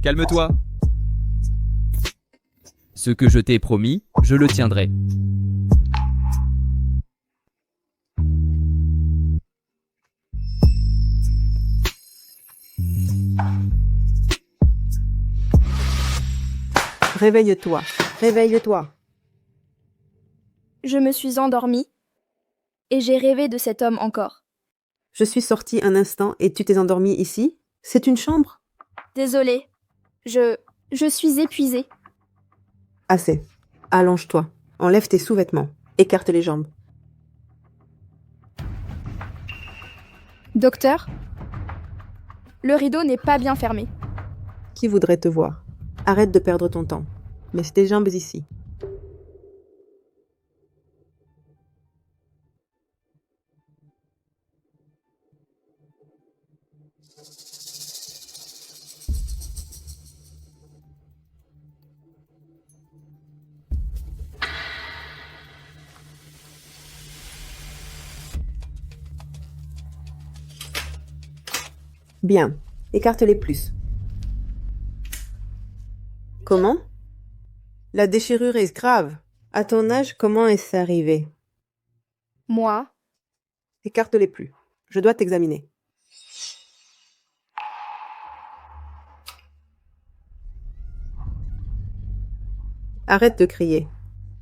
calme-toi. Ce que je t'ai promis, je le tiendrai. Réveille-toi, réveille-toi. Je me suis endormie et j'ai rêvé de cet homme encore. Je suis sortie un instant et tu t'es endormie ici? C'est une chambre? Désolée, je suis épuisée. Assez. Allonge-toi. Enlève tes sous-vêtements. Écarte les jambes. Docteur, le rideau n'est pas bien fermé. Qui voudrait te voir? Arrête de perdre ton temps. Mets tes jambes ici. Bien. Écarte-les plus. Comment? La déchirure est grave. À ton âge, comment est-ce arrivé? Moi, Écarte-les plus. Je dois t'examiner. Arrête de crier.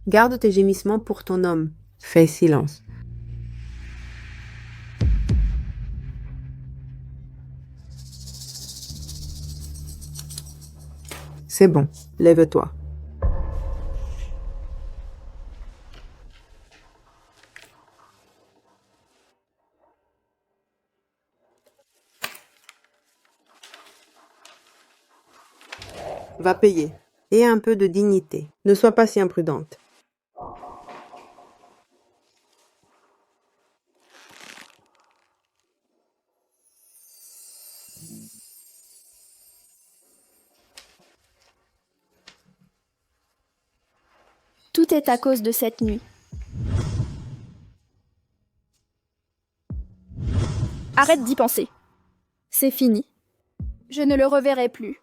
Garde tes gémissements pour ton homme. Fais silence. C'est bon. Lève-toi. Va payer. Et un peu de dignité. Ne sois pas si imprudente. tout est à cause de cette nuit. Arrête d'y penser. C'est fini. Je ne le reverrai plus.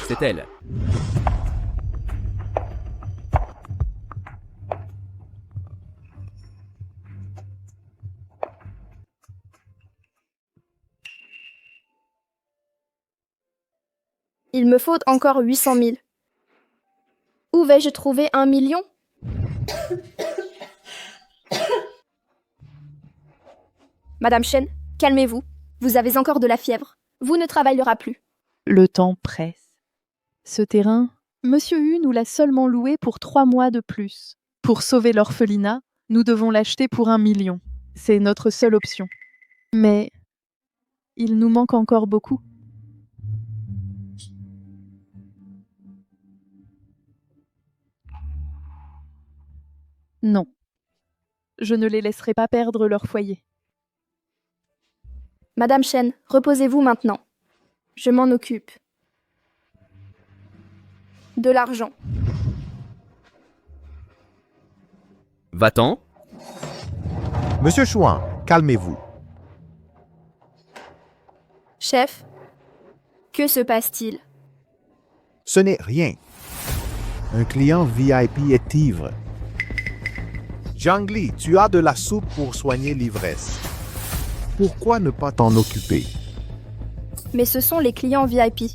C'est elle. Il me faut encore 800 000. Où vais-je trouver 1 million? Madame Chen, calmez-vous. Vous avez encore de la fièvre. Vous ne travaillerez plus. Le temps presse. Ce terrain, Monsieur Hu nous l'a seulement loué pour 3 mois de plus. Pour sauver l'orphelinat, nous devons l'acheter pour 1 million. C'est notre seule option. Mais il nous manque encore beaucoup. Non. Je ne les laisserai pas perdre leur foyer. Madame Chen, reposez-vous maintenant. Je m'en occupe. De l'argent. Va-t'en. Monsieur Chouin, calmez-vous. Chef, que se passe-t-il? Ce n'est rien. Un client VIP est ivre. Jiang Li, tu as de la soupe pour soigner l'ivresse. Pourquoi ne pas t'en occuper? Mais ce sont les clients VIP.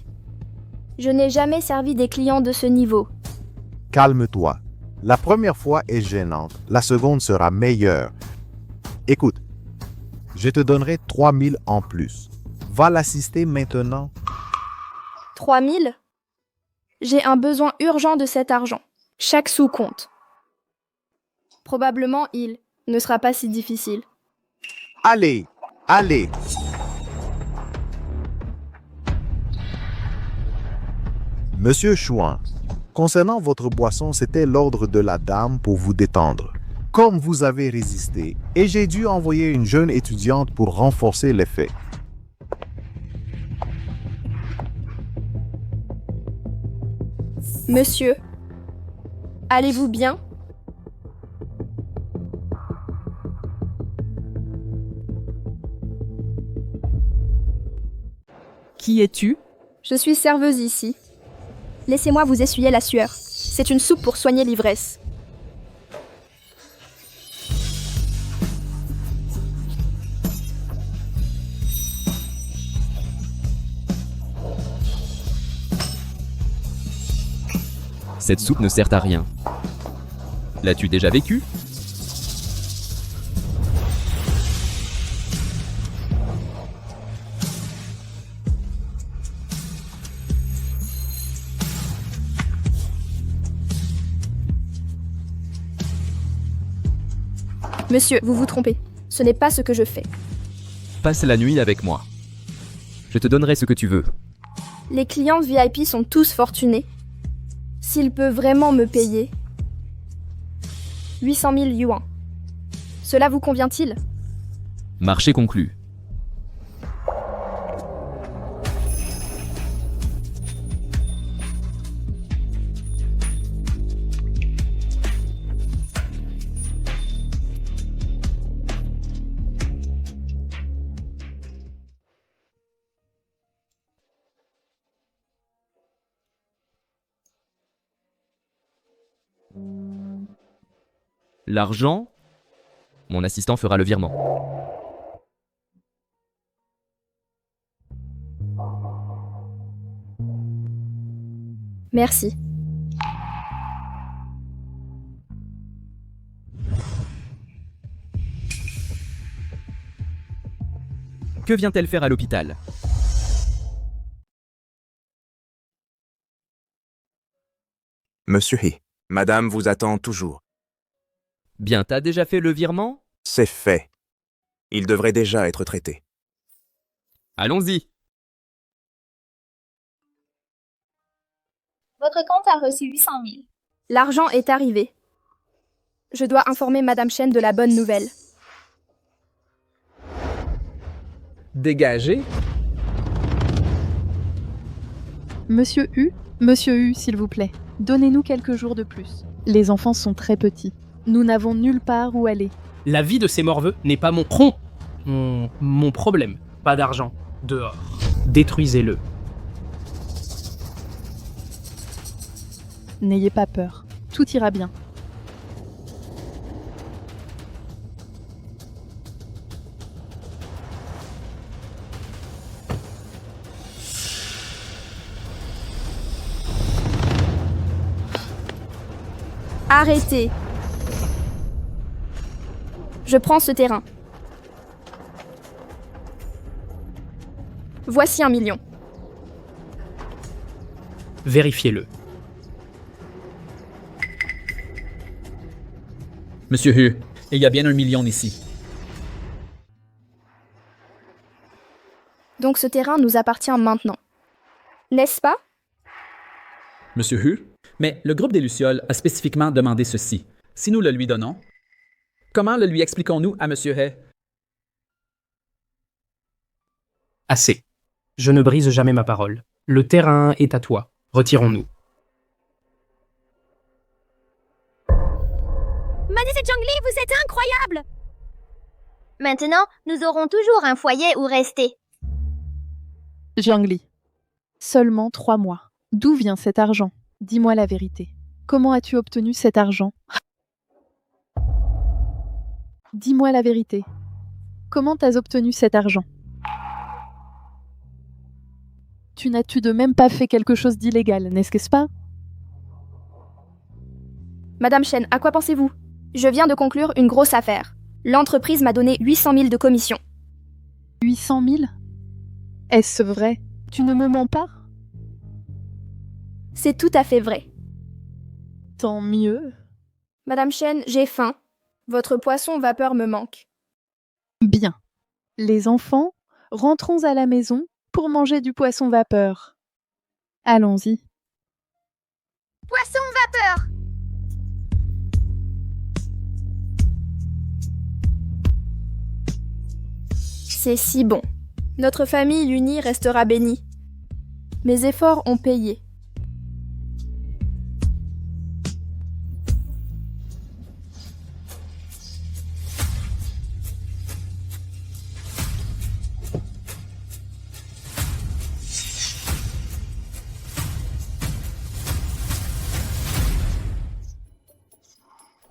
Je n'ai jamais servi des clients de ce niveau. Calme-toi. La première fois est gênante. La seconde sera meilleure. Écoute, je te donnerai 3000 en plus. Va l'assister maintenant. 3 000? J'ai un besoin urgent de cet argent. Chaque sou compte. Probablement, il ne sera pas si difficile. Allez, allez. Monsieur Chouin, Concernant votre boisson, c'était l'ordre de la dame pour vous détendre. Comme vous avez résisté, et j'ai dû envoyer une jeune étudiante pour renforcer l'effet. Monsieur, allez-vous bien? Qui es-tu? Je suis serveuse ici. Laissez-moi vous essuyer la sueur. C'est une soupe pour soigner l'ivresse. Cette soupe ne sert à rien. L'as-tu déjà vécu? Monsieur, vous vous trompez. Ce n'est pas ce que je fais. Passe la nuit avec moi. Je te donnerai ce que tu veux. Les clients VIP sont tous fortunés. S'il peut vraiment me payer 800 000 yuans. Cela vous convient-il? Marché conclu. L'argent, mon assistant fera le virement. Merci. Que vient-elle faire à l'hôpital? Monsieur He, madame vous attend toujours. Bien, t'as déjà fait le virement? C'est fait. Il devrait déjà être traité. Allons-y. Votre compte a reçu 800 000. L'argent est arrivé. Je dois informer Madame Chen de la bonne nouvelle. Dégagé? Monsieur U, s'il vous plaît, donnez-nous quelques jours de plus. Les enfants sont très petits. Nous n'avons nulle part où aller. La vie de ces morveux n'est pas mon problème. Pas d'argent. Dehors. Détruisez-le. N'ayez pas peur. Tout ira bien. Arrêtez. Je prends ce terrain. Voici 1 million. Vérifiez-le. Monsieur Hu, il y a bien 1 million ici. Donc ce terrain nous appartient maintenant. N'est-ce pas? Monsieur Hu, mais le groupe des Lucioles a spécifiquement demandé ceci. Si nous le lui donnons, comment le lui expliquons-nous à Monsieur He? Assez. Je ne brise jamais ma parole. Le terrain est à toi. Retirons-nous. Mademoiselle Zhangli, vous êtes incroyable! Maintenant, nous aurons toujours un foyer où rester. Jiangli, seulement 3 mois. D'où vient cet argent? Dis-moi la vérité. Comment as-tu obtenu cet argent? Dis-moi la vérité. Comment t'as obtenu cet argent? Tu n'as-tu de même pas fait quelque chose d'illégal, n'est-ce pas? Madame Chen, à quoi pensez-vous? Je viens de conclure une grosse affaire. L'entreprise m'a donné 800 000 de commission. 800 000? Est-ce vrai? Tu ne me mens pas? C'est tout à fait vrai. Tant mieux. Madame Chen, j'ai faim. Votre poisson vapeur me manque. Bien. Les enfants, rentrons à la maison pour manger du poisson vapeur. Allons-y. Poisson vapeur. C'est si bon. Notre famille unie restera bénie. Mes efforts ont payé.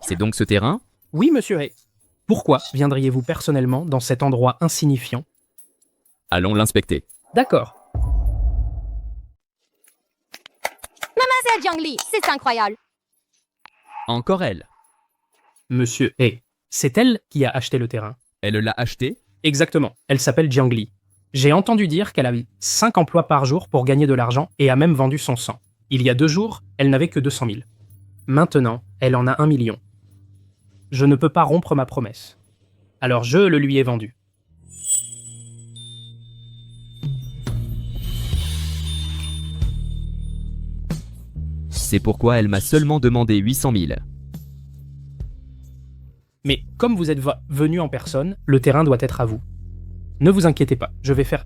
C'est donc ce terrain? Oui, monsieur Hay. Pourquoi viendriez-vous personnellement dans cet endroit insignifiant? Allons l'inspecter. D'accord. Mademoiselle Jiangli, c'est incroyable. Encore elle. Monsieur Hay, c'est elle qui a acheté le terrain. Elle l'a acheté? Exactement. Elle s'appelle Jiangli. J'ai entendu dire qu'elle avait 5 emplois par jour pour gagner de l'argent et a même vendu son sang. Il y a 2 jours, elle n'avait que 200 000. Maintenant, elle en a 1 million. Je ne peux pas rompre ma promesse. Alors je le lui ai vendu. C'est pourquoi elle m'a seulement demandé 800 000. Mais comme vous êtes venu en personne, le terrain doit être à vous. Ne vous inquiétez pas, je vais faire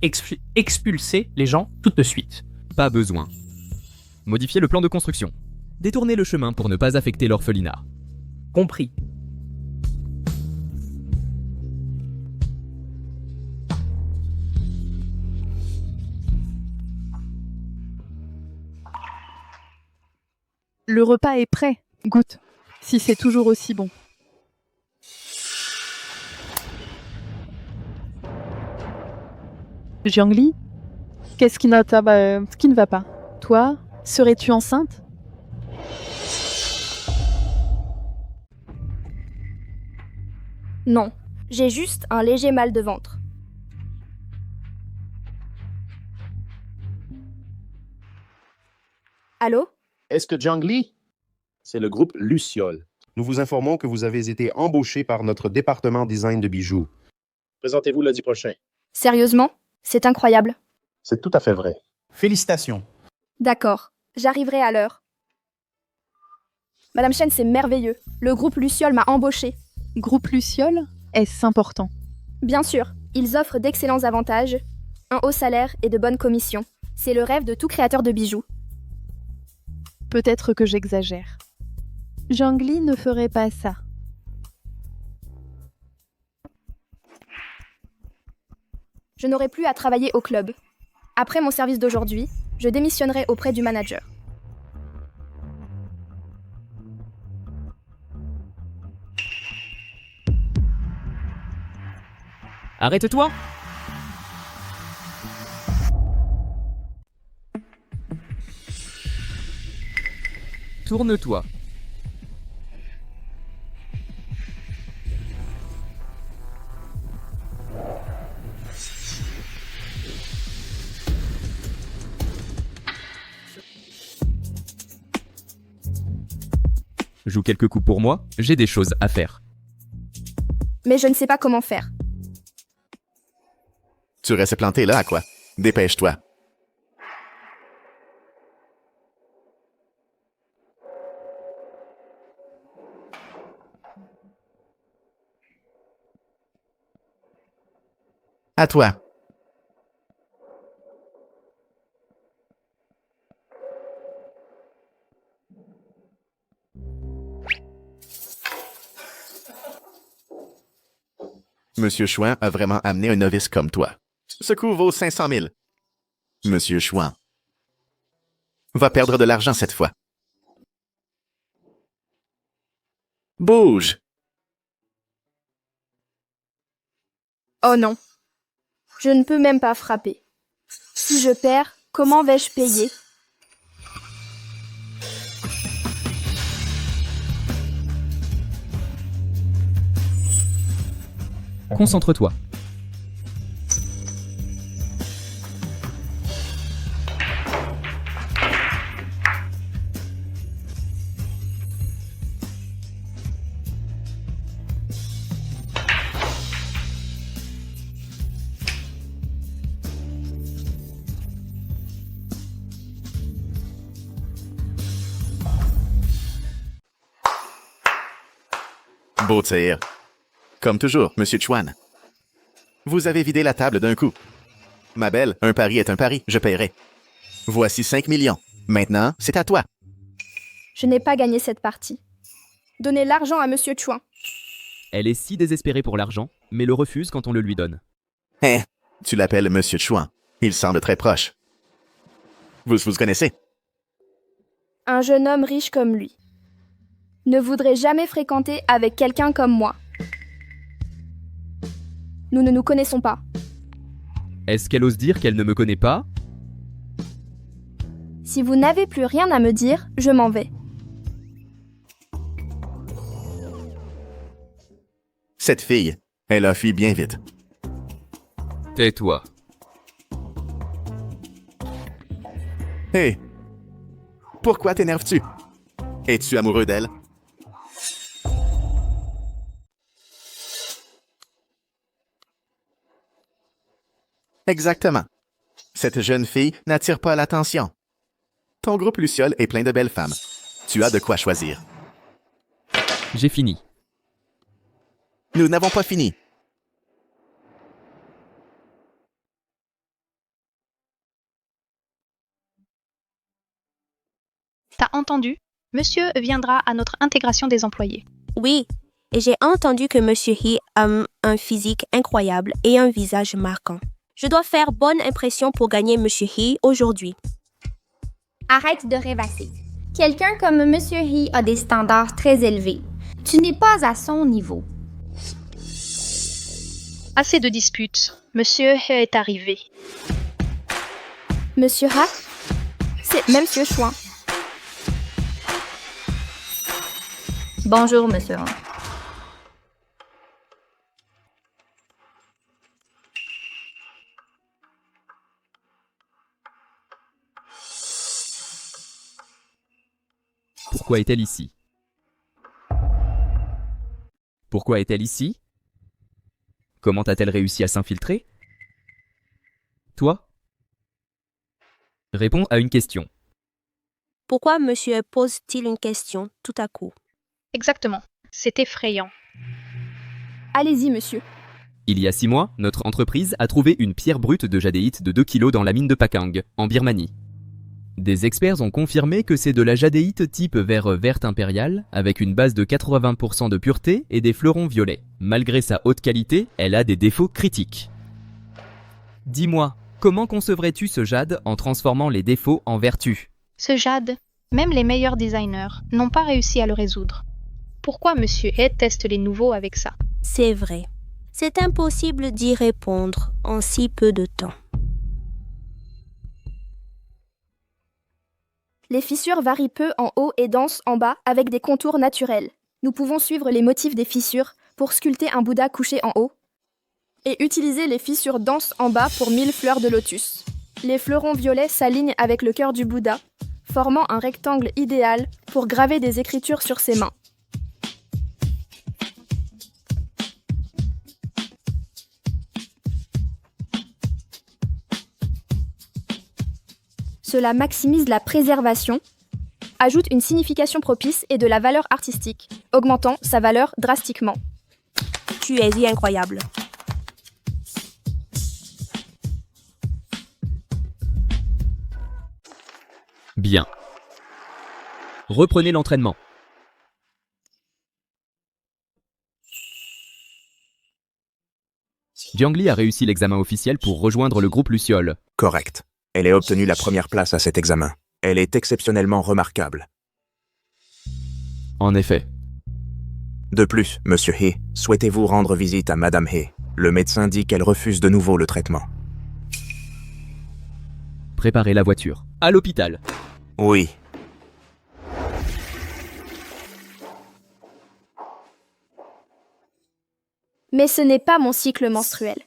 expulser les gens tout de suite. Pas besoin. Modifiez le plan de construction. Détournez le chemin pour ne pas affecter l'orphelinat. Compris. Le repas est prêt. Goûte, si c'est toujours aussi bon. Jiangli, qu'est-ce qui ne va pas? Toi, serais-tu enceinte? Non, j'ai juste un léger mal de ventre. Allô? Est-ce que Jiangli? C'est le groupe Luciole. Nous vous informons que vous avez été embauché par notre département design de bijoux. Présentez-vous lundi prochain. Sérieusement? C'est incroyable. C'est tout à fait vrai. Félicitations. D'accord, j'arriverai à l'heure. Madame Chen, c'est merveilleux. Le groupe Luciole m'a embauché. Groupe Luciole? Est-ce important? Bien sûr, ils offrent d'excellents avantages, un haut salaire et de bonnes commissions. C'est le rêve de tout créateur de bijoux. Peut-être que j'exagère. Jiangli ne ferait pas ça. Je n'aurai plus à travailler au club. Après mon service d'aujourd'hui, je démissionnerai auprès du manager. Arrête-toi! Tourne-toi. Joue quelques coups pour moi, j'ai des choses à faire. Mais je ne sais pas comment faire. Tu restes planté là à quoi? Dépêche-toi. À toi. Monsieur Chouin a vraiment amené un novice comme toi. Ce coup vaut 500 000. Monsieur Chouin va perdre de l'argent cette fois. Bouge! Oh non. Je ne peux même pas frapper. Si je perds, comment vais-je payer? Concentre-toi. Beau tir. Comme toujours, Monsieur Chuan. Vous avez vidé la table d'un coup. Ma belle, un pari est un pari, je paierai. Voici 5 millions. Maintenant, c'est à toi. Je n'ai pas gagné cette partie. Donnez l'argent à Monsieur Chuan. Elle est si désespérée pour l'argent, mais le refuse quand on le lui donne. Hein, tu l'appelles Monsieur Chuan. Il semble très proche. Vous connaissez? Un jeune homme riche comme lui ne voudrait jamais fréquenter avec quelqu'un comme moi. Nous ne nous connaissons pas. Est-ce qu'elle ose dire qu'elle ne me connaît pas? Si vous n'avez plus rien à me dire, je m'en vais. Cette fille, elle a fui bien vite. Tais-toi. Hé! Pourquoi t'énerves-tu? Es-tu amoureux d'elle? Exactement. Cette jeune fille n'attire pas l'attention. Ton groupe Luciole est plein de belles femmes. Tu as de quoi choisir. J'ai fini. Nous n'avons pas fini. T'as entendu? Monsieur viendra à notre intégration des employés. Oui, et j'ai entendu que Monsieur He a un physique incroyable et un visage marquant. Je dois faire bonne impression pour gagner Monsieur He aujourd'hui. Arrête de rêvasser. Quelqu'un comme Monsieur He a des standards très élevés. Tu n'es pas à son niveau. Assez de disputes. Monsieur He est arrivé. Monsieur Ha? C'est Monsieur Chuan. Bonjour, Monsieur Han. Pourquoi est-elle ici? Pourquoi est-elle ici? Comment a-t-elle réussi à s'infiltrer? Toi? Réponds à une question. Pourquoi Monsieur pose-t-il une question tout à coup? Exactement. C'est effrayant. Allez-y, monsieur. Il y a 6 mois, notre entreprise a trouvé une pierre brute de jadéite de 2 kilos dans la mine de Pakang, en Birmanie. Des experts ont confirmé que c'est de la jadéite type verre verte impériale, avec une base de 80% de pureté et des fleurons violets. Malgré sa haute qualité, elle a des défauts critiques. Dis-moi, comment concevrais-tu ce jade en transformant les défauts en vertus? Ce jade, même les meilleurs designers n'ont pas réussi à le résoudre. Pourquoi Monsieur He teste les nouveaux avec ça? C'est vrai. C'est impossible d'y répondre en si peu de temps. Les fissures varient peu en haut et denses en bas avec des contours naturels. Nous pouvons suivre les motifs des fissures pour sculpter un Bouddha couché en haut et utiliser les fissures denses en bas pour 1000 fleurs de lotus. Les fleurons violets s'alignent avec le cœur du Bouddha, formant un rectangle idéal pour graver des écritures sur ses mains. Cela maximise la préservation, ajoute une signification propice et de la valeur artistique, augmentant sa valeur drastiquement. Tu es incroyable. Bien. Reprenez l'entraînement. Jiangli a réussi l'examen officiel pour rejoindre le groupe Luciole. Correct. Elle a obtenu la première place à cet examen. Elle est exceptionnellement remarquable. En effet. De plus, Monsieur He, souhaitez-vous rendre visite à Madame He? Le médecin dit qu'elle refuse de nouveau le traitement. Préparez la voiture. À l'hôpital. Oui. Mais ce n'est pas mon cycle menstruel.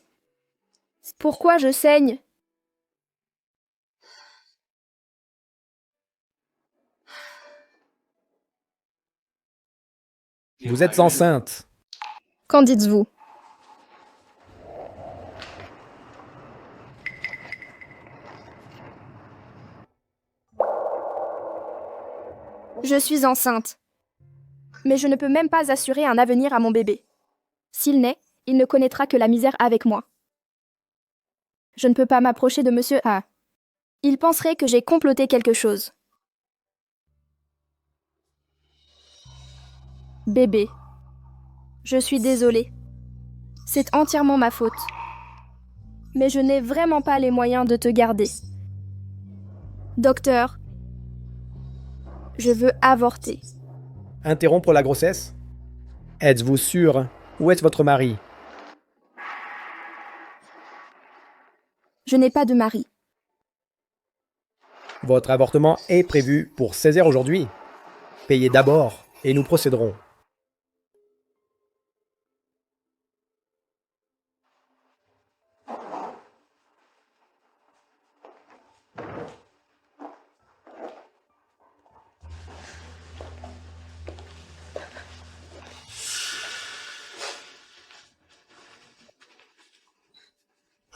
Pourquoi je saigne? Vous êtes enceinte. Qu'en dites-vous? Je suis enceinte. Mais je ne peux même pas assurer un avenir à mon bébé. S'il naît, il ne connaîtra que la misère avec moi. Je ne peux pas m'approcher de Monsieur A. Il penserait que j'ai comploté quelque chose. Bébé. Je suis désolée. C'est entièrement ma faute. Mais je n'ai vraiment pas les moyens de te garder. Docteur, je veux avorter. Interrompre la grossesse? Êtes-vous sûr? Où est votre mari? Je n'ai pas de mari. Votre avortement est prévu pour 16 heures aujourd'hui. Payez d'abord et nous procéderons.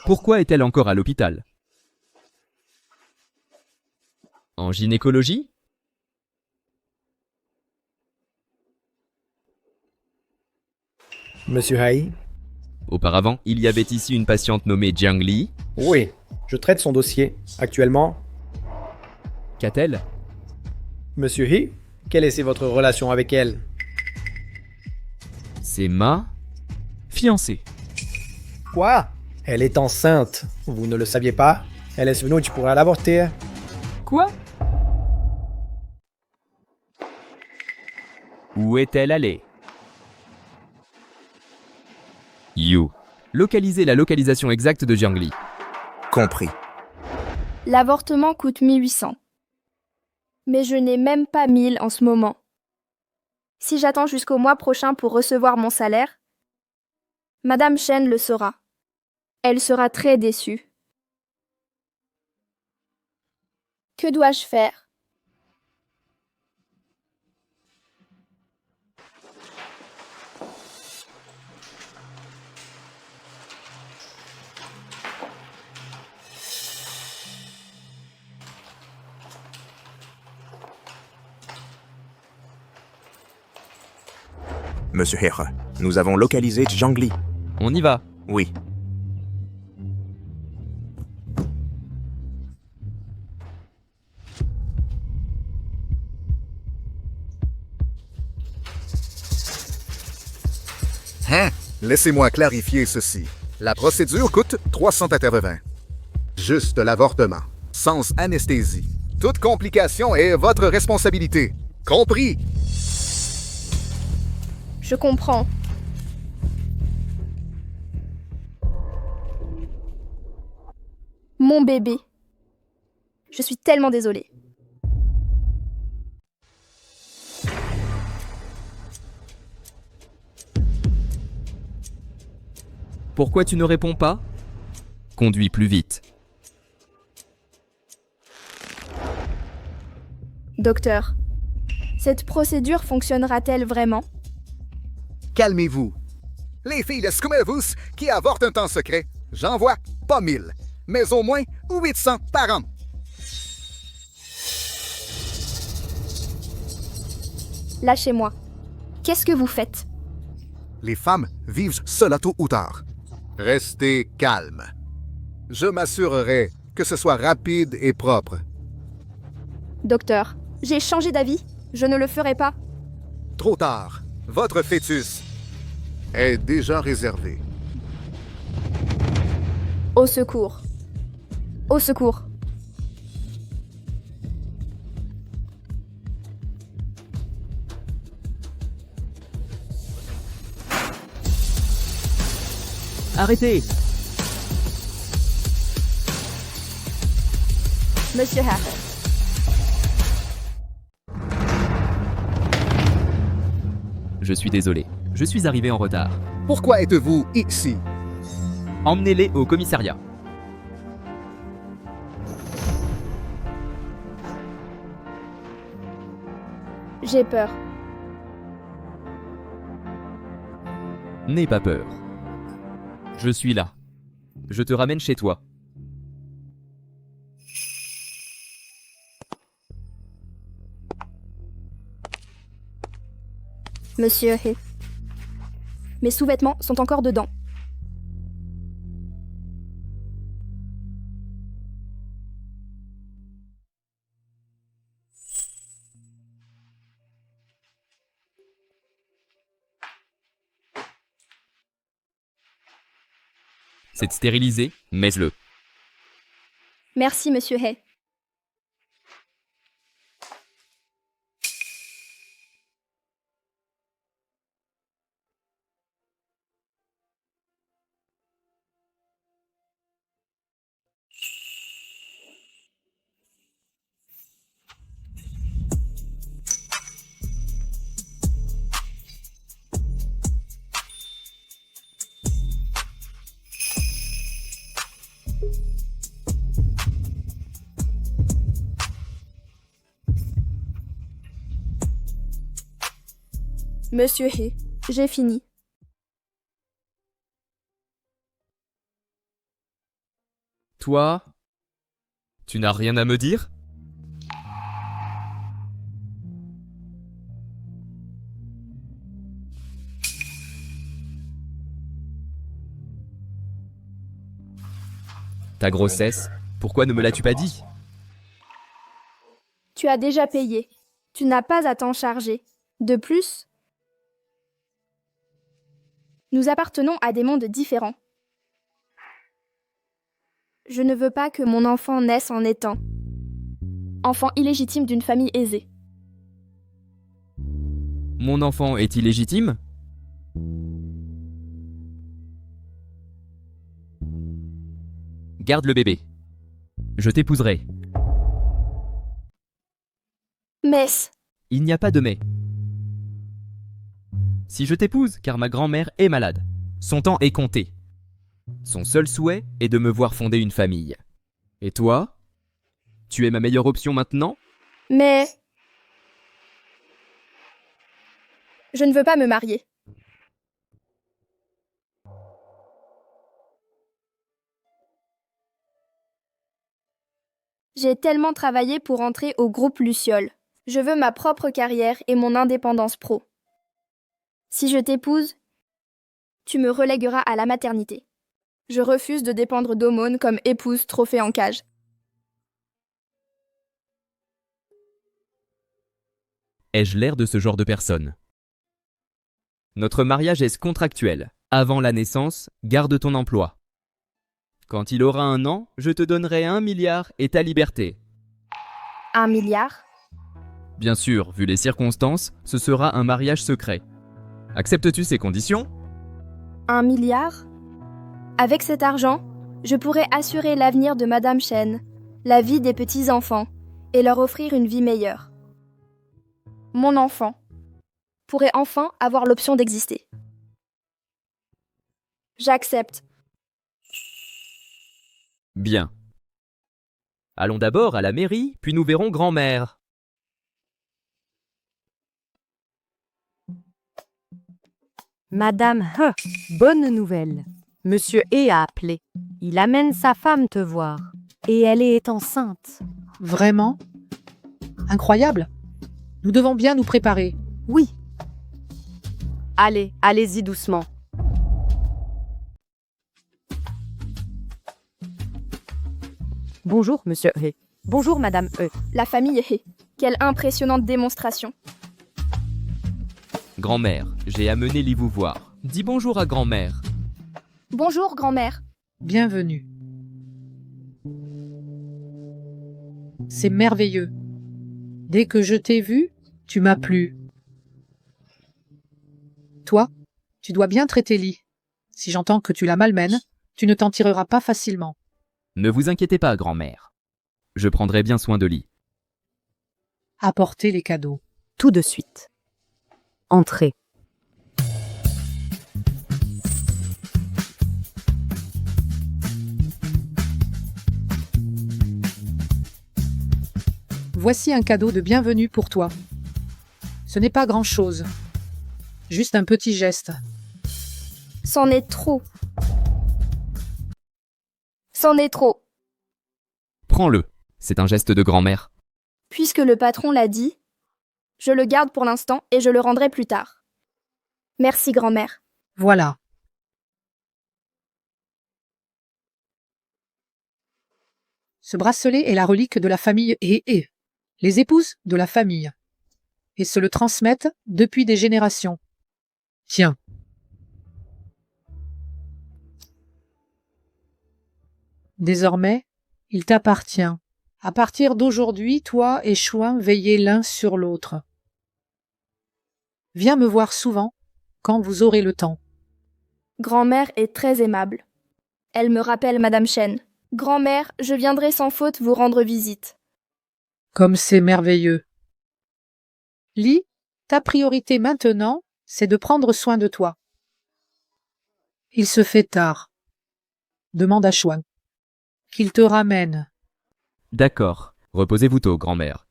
Pourquoi est-elle encore à l'hôpital? En gynécologie? Monsieur Hai? Auparavant, il y avait ici une patiente nommée Jiang Li. Oui, je traite son dossier. Actuellement, Qu'a-t-elle? Monsieur He, quelle est votre relation avec elle? C'est ma fiancée. Quoi? Elle est enceinte. Vous ne le saviez pas? Elle est venue pour l'avorter. Quoi? Où est-elle allée? You. Localisez la localisation exacte de Jiang Li. Compris. L'avortement coûte 1800. Mais je n'ai même pas 1000 en ce moment. Si j'attends jusqu'au mois prochain pour recevoir mon salaire, Madame Chen le saura. Elle sera très déçue. Que dois-je faire? Monsieur He, nous avons localisé Jiang Li. On y va. Oui. Hein? Laissez-moi clarifier ceci. La procédure coûte 380. Juste l'avortement, sans anesthésie. Toute complication est votre responsabilité. Compris? Je comprends. Mon bébé. Je suis tellement désolée. Pourquoi tu ne réponds pas? Conduis plus vite. Docteur, cette procédure fonctionnera-t-elle vraiment? Calmez-vous. Les filles de Skumelvus qui avortent un temps secret, j'en vois pas 1000, mais au moins 800 par an. Lâchez-moi. Qu'est-ce que vous faites? Les femmes vivent cela tôt ou tard. Restez calme. Je m'assurerai que ce soit rapide et propre. Docteur, j'ai changé d'avis. Je ne le ferai pas. Trop tard. Votre fœtus est déjà réservé. Au secours. Au secours. Arrêtez! Monsieur Harris. Je suis désolé. Je suis arrivé en retard. Pourquoi êtes-vous ici? Emmenez-les au commissariat. J'ai peur. N'aie pas peur. Je suis là. Je te ramène chez toi. Monsieur He. Mes sous-vêtements sont encore dedans. C'est stérilisé, mets-le. Merci, Monsieur He. Monsieur He, j'ai fini. Toi, tu n'as rien à me dire? Ta grossesse, pourquoi ne me l'as-tu pas dit? Tu as déjà payé. Tu n'as pas à t'en charger. De plus, nous appartenons à des mondes différents. Je ne veux pas que mon enfant naisse en étant enfant illégitime d'une famille aisée. Mon enfant est illégitime? Garde le bébé. Je t'épouserai. Mais... Il n'y a pas de mais. Si je t'épouse, car ma grand-mère est malade, son temps est compté. Son seul souhait est de me voir fonder une famille. Et toi? Tu es ma meilleure option maintenant? Mais... Je ne veux pas me marier. J'ai tellement travaillé pour entrer au groupe Luciole. Je veux ma propre carrière et mon indépendance pro. Si je t'épouse, tu me relègueras à la maternité. Je refuse de dépendre d'aumônes comme épouse trophée en cage. Ai-je l'air de ce genre de personne? Notre mariage est contractuel. Avant la naissance, garde ton emploi. Quand il aura 1 an, je te donnerai 1 milliard et ta liberté. 1 milliard? Bien sûr, vu les circonstances, ce sera un mariage secret. Acceptes-tu ces conditions? 1 milliard? Avec cet argent, je pourrais assurer l'avenir de Madame Chen, la vie des petits-enfants, et leur offrir une vie meilleure. Mon enfant pourrait enfin avoir l'option d'exister. J'accepte. Bien. Allons d'abord à la mairie, puis nous verrons grand-mère. Madame bonne nouvelle. Monsieur He a appelé. Il amène sa femme te voir. Et elle est enceinte. Vraiment? Incroyable. Nous devons bien nous préparer. Oui. Allez, allez-y doucement. Bonjour, monsieur He. Bonjour, madame He. La famille He. Quelle impressionnante démonstration. Grand-mère, j'ai amené Li vous voir. Dis bonjour à grand-mère. Bonjour, grand-mère. Bienvenue. C'est merveilleux. Dès que je t'ai vu, tu m'as plu. Toi, tu dois bien traiter Li. Si j'entends que tu la malmènes, tu ne t'en tireras pas facilement. Ne vous inquiétez pas, grand-mère. Je prendrai bien soin de Li. Apportez les cadeaux. Tout de suite. Entrez. Voici un cadeau de bienvenue pour toi. Ce n'est pas grand-chose. Juste un petit geste. C'en est trop. C'en est trop. Prends-le. C'est un geste de grand-mère. Puisque le patron l'a dit, je le garde pour l'instant et je le rendrai plus tard. Merci, grand-mère. Voilà. Ce bracelet est la relique de la famille He, les épouses de la famille, et se le transmettent depuis des générations. Tiens. Désormais, il t'appartient. À partir d'aujourd'hui, toi et Chouin veillez l'un sur l'autre. Viens me voir souvent, quand vous aurez le temps. Grand-mère est très aimable. Elle me rappelle Madame Chen. Grand-mère, je viendrai sans faute vous rendre visite. Comme c'est merveilleux. Li, ta priorité maintenant, c'est de prendre soin de toi. Il se fait tard. Demande à Chouin qu'il te ramène. D'accord. Reposez-vous tôt, grand-mère.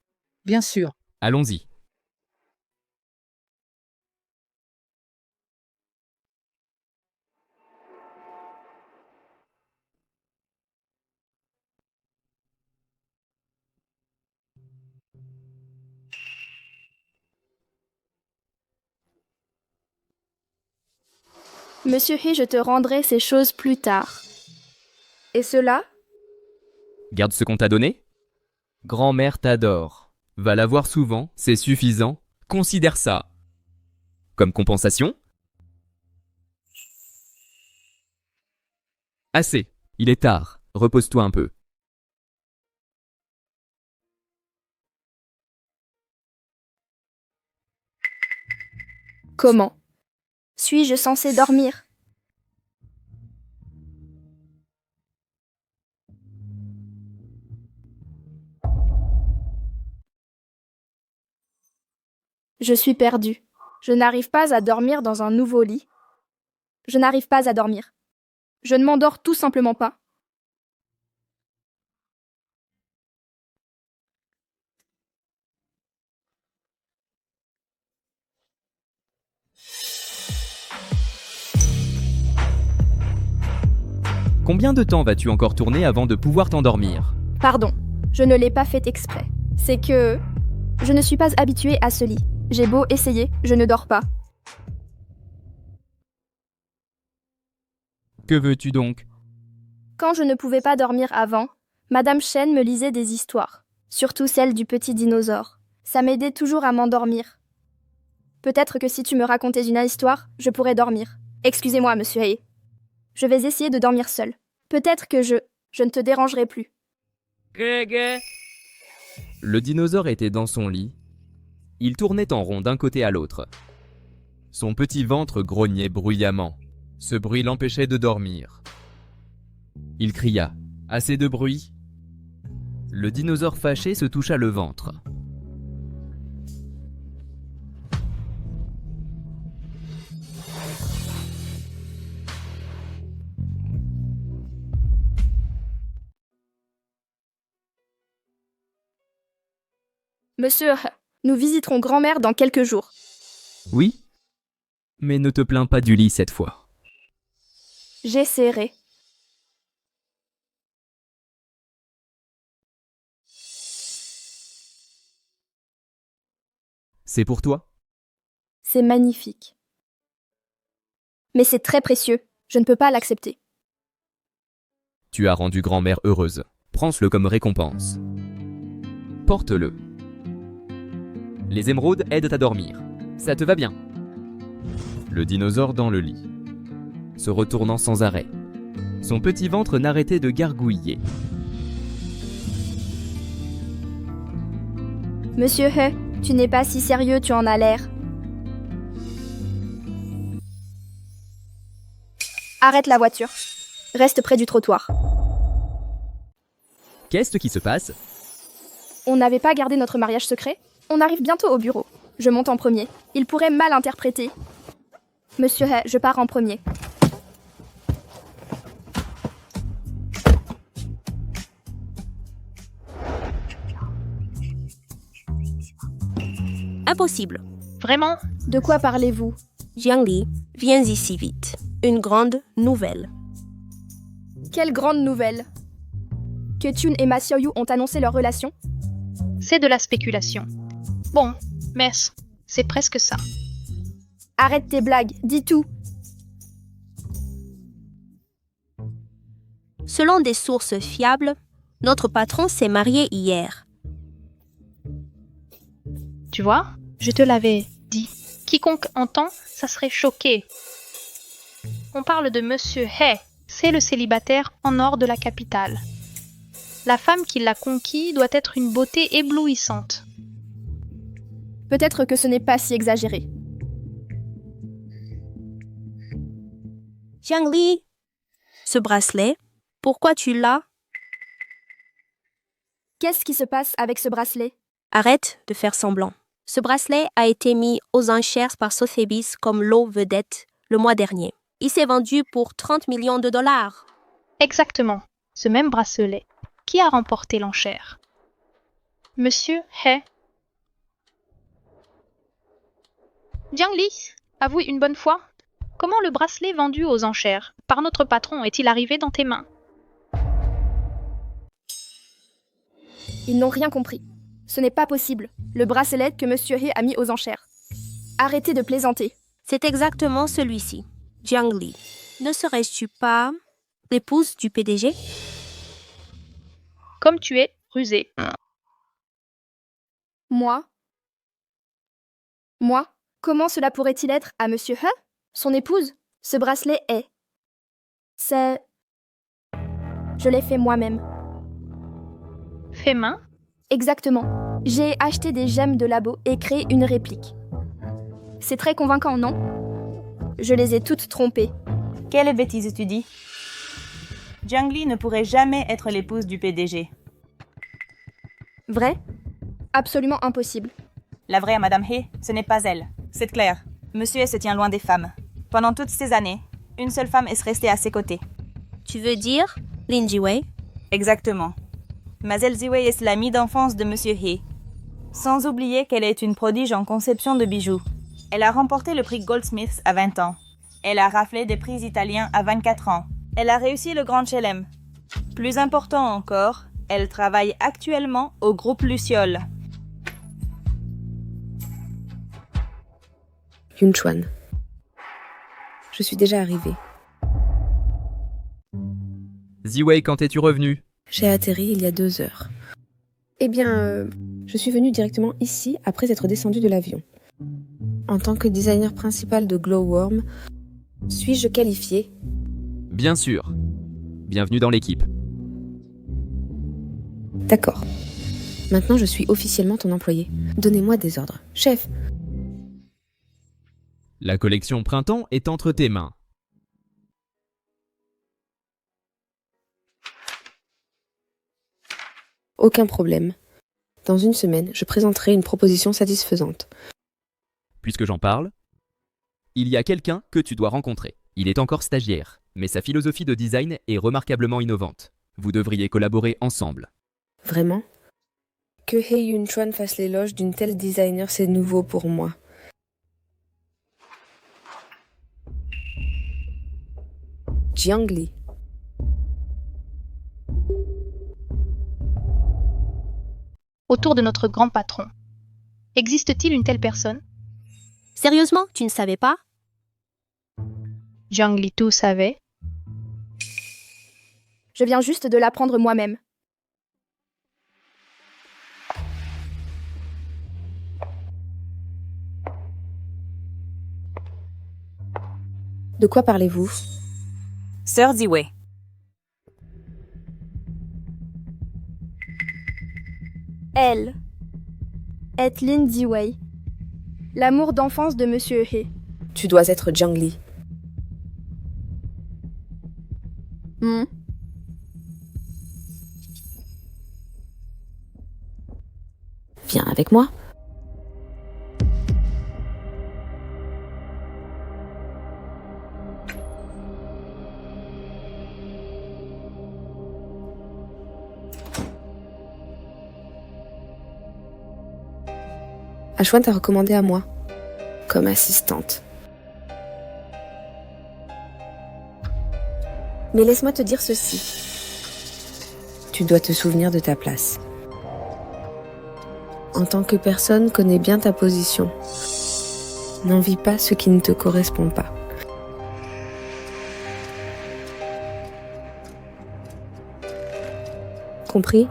Bien sûr. Allons-y. Monsieur He, je te rendrai ces choses plus tard. Et cela? Garde ce qu'on t'a donné. Grand-mère t'adore. Va la voir souvent, c'est suffisant. Considère ça. Comme compensation? Assez. Il est tard. Repose-toi un peu. Comment? Suis-je censée dormir? Je suis perdue. Je n'arrive pas à dormir dans un nouveau lit. Je n'arrive pas à dormir. Je ne m'endors tout simplement pas. Combien de temps vas-tu encore tourner avant de pouvoir t'endormir? Pardon, je ne l'ai pas fait exprès. C'est que je ne suis pas habituée à ce lit. J'ai beau essayer, je ne dors pas. Que veux-tu donc? Quand je ne pouvais pas dormir avant, Madame Chen me lisait des histoires, surtout celle du petit dinosaure. Ça m'aidait toujours à m'endormir. Peut-être que si tu me racontais une histoire, je pourrais dormir. Excusez-moi, monsieur He. Je vais essayer de dormir seule. Peut-être que je ne te dérangerai plus. Le dinosaure était dans son lit. Il tournait en rond d'un côté à l'autre. Son petit ventre grognait bruyamment. Ce bruit l'empêchait de dormir. Il cria « Assez de bruit !» Le dinosaure fâché se toucha le ventre. Monsieur, nous visiterons grand-mère dans quelques jours. Oui, mais ne te plains pas du lit cette fois. J'essaierai. C'est pour toi? C'est magnifique. Mais c'est très précieux. Je ne peux pas l'accepter. Tu as rendu grand-mère heureuse. Prends-le comme récompense. Porte-le. Les émeraudes aident à dormir. Ça te va bien? Le dinosaure dans le lit, se retournant sans arrêt. Son petit ventre n'arrêtait de gargouiller. Monsieur He, tu n'es pas si sérieux, tu en as l'air. Arrête la voiture. Reste près du trottoir. Qu'est-ce qui se passe? On n'avait pas gardé notre mariage secret? On arrive bientôt au bureau. Je monte en premier. Il pourrait mal interpréter. Monsieur He, je pars en premier. Impossible. Vraiment? De quoi parlez-vous? Jiangli, viens ici vite. Une grande nouvelle. Quelle grande nouvelle? Que Tune et Ma Xiaoyu ont annoncé leur relation? C'est de la spéculation. Bon, mais c'est presque ça. Arrête tes blagues, dis tout. Selon des sources fiables, notre patron s'est marié hier. Tu vois, je te l'avais dit. Quiconque entend, ça serait choqué. On parle de Monsieur He. C'est le célibataire en or de la capitale. La femme qui l'a conquis doit être une beauté éblouissante. Peut-être que ce n'est pas si exagéré. Jiangli, ce bracelet, pourquoi tu l'as? Qu'est-ce qui se passe avec ce bracelet? Arrête de faire semblant. Ce bracelet a été mis aux enchères par Sotheby's comme lot vedette le mois dernier. Il s'est vendu pour 30 millions de dollars. Exactement, ce même bracelet. Qui a remporté l'enchère? Monsieur He. Jiangli, avoue une bonne fois, comment le bracelet vendu aux enchères par notre patron est-il arrivé dans tes mains? Ils n'ont rien compris. Ce n'est pas possible. Le bracelet que Monsieur He a mis aux enchères. Arrêtez de plaisanter. C'est exactement celui-ci. Jiangli, ne serais-tu pas l'épouse du PDG? Comme tu es rusé. Moi? Comment cela pourrait-il être à Monsieur He? Son épouse? Ce bracelet est... C'est... Je l'ai fait moi-même. Fait main? Exactement. J'ai acheté des gemmes de labo et créé une réplique. C'est très convaincant, non? Je les ai toutes trompées. Quelle bêtise tu dis? Jiangli ne pourrait jamais être l'épouse du PDG. Vrai? Absolument impossible. La vraie Madame He, ce n'est pas elle. C'est clair. Monsieur He se tient loin des femmes. Pendant toutes ces années, une seule femme est restée à ses côtés. Tu veux dire Lin Jiwei? Exactement. Mademoiselle Ziwei est l'amie d'enfance de Monsieur He. Sans oublier qu'elle est une prodige en conception de bijoux. Elle a remporté le prix Goldsmiths à 20 ans. Elle a raflé des prix italiens à 24 ans. Elle a réussi le Grand Chelem. Plus important encore, elle travaille actuellement au groupe Luciole. Yunchuan. Je suis déjà arrivée. Ziwei, quand es-tu revenu? J'ai atterri il y a 2 heures. Eh bien, je suis venue directement ici après être descendue de l'avion. En tant que designer principal de Glowworm, suis-je qualifiée? Bien sûr. Bienvenue dans l'équipe. D'accord. Maintenant, je suis officiellement ton employé. Donnez-moi des ordres. Chef! La collection Printemps est entre tes mains. Aucun problème. Dans 1 semaine, je présenterai une proposition satisfaisante. Puisque j'en parle, il y a quelqu'un que tu dois rencontrer. Il est encore stagiaire, mais sa philosophie de design est remarquablement innovante. Vous devriez collaborer ensemble. Vraiment? Que He Yunchuan fasse l'éloge d'une telle designer, c'est nouveau pour moi. Jiangli. Autour de notre grand patron. Existe-t-il une telle personne? Sérieusement, tu ne savais pas? Jiangli tout savait. Je viens juste de l'apprendre moi-même. De quoi parlez-vous? Sœur Ziwei. Elle est Lin Ziwei, l'amour d'enfance de Monsieur He. Tu dois être Jiangli. Viens avec moi. Ashwan t'a recommandé à moi, comme assistante. Mais laisse-moi te dire ceci. Tu dois te souvenir de ta place. En tant que personne, connais bien ta position. N'envie pas ce qui ne te correspond pas. Compris?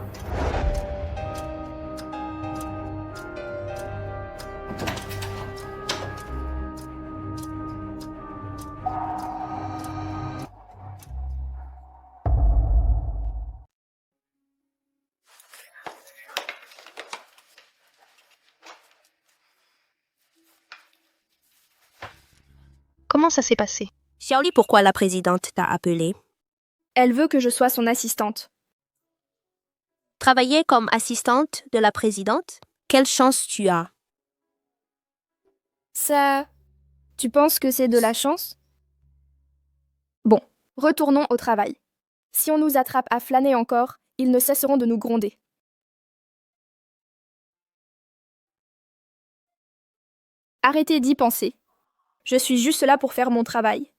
Comment ça s'est passé? Xiaoli, pourquoi la présidente t'a appelé? Elle veut que je sois son assistante. Travailler comme assistante de la présidente? Quelle chance tu as? Ça... Tu penses que c'est de la chance? Bon, retournons au travail. Si on nous attrape à flâner encore, ils ne cesseront de nous gronder. Arrêtez d'y penser. Je suis juste là pour faire mon travail.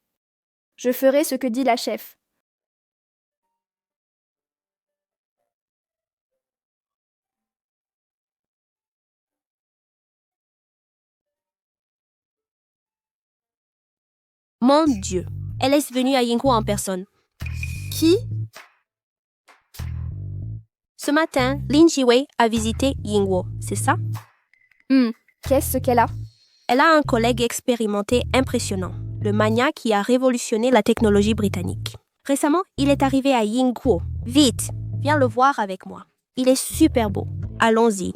Je ferai ce que dit la chef. Mon Dieu, elle est venue à Yinghuo en personne. Qui? Ce matin, Lin Jiwei a visité Yinghuo, c'est ça? Qu'est-ce qu'elle a? Elle a un collègue expérimenté impressionnant, le mania qui a révolutionné la technologie britannique. Récemment, il est arrivé à Yinghuo. Vite, viens le voir avec moi. Il est super beau. Allons-y.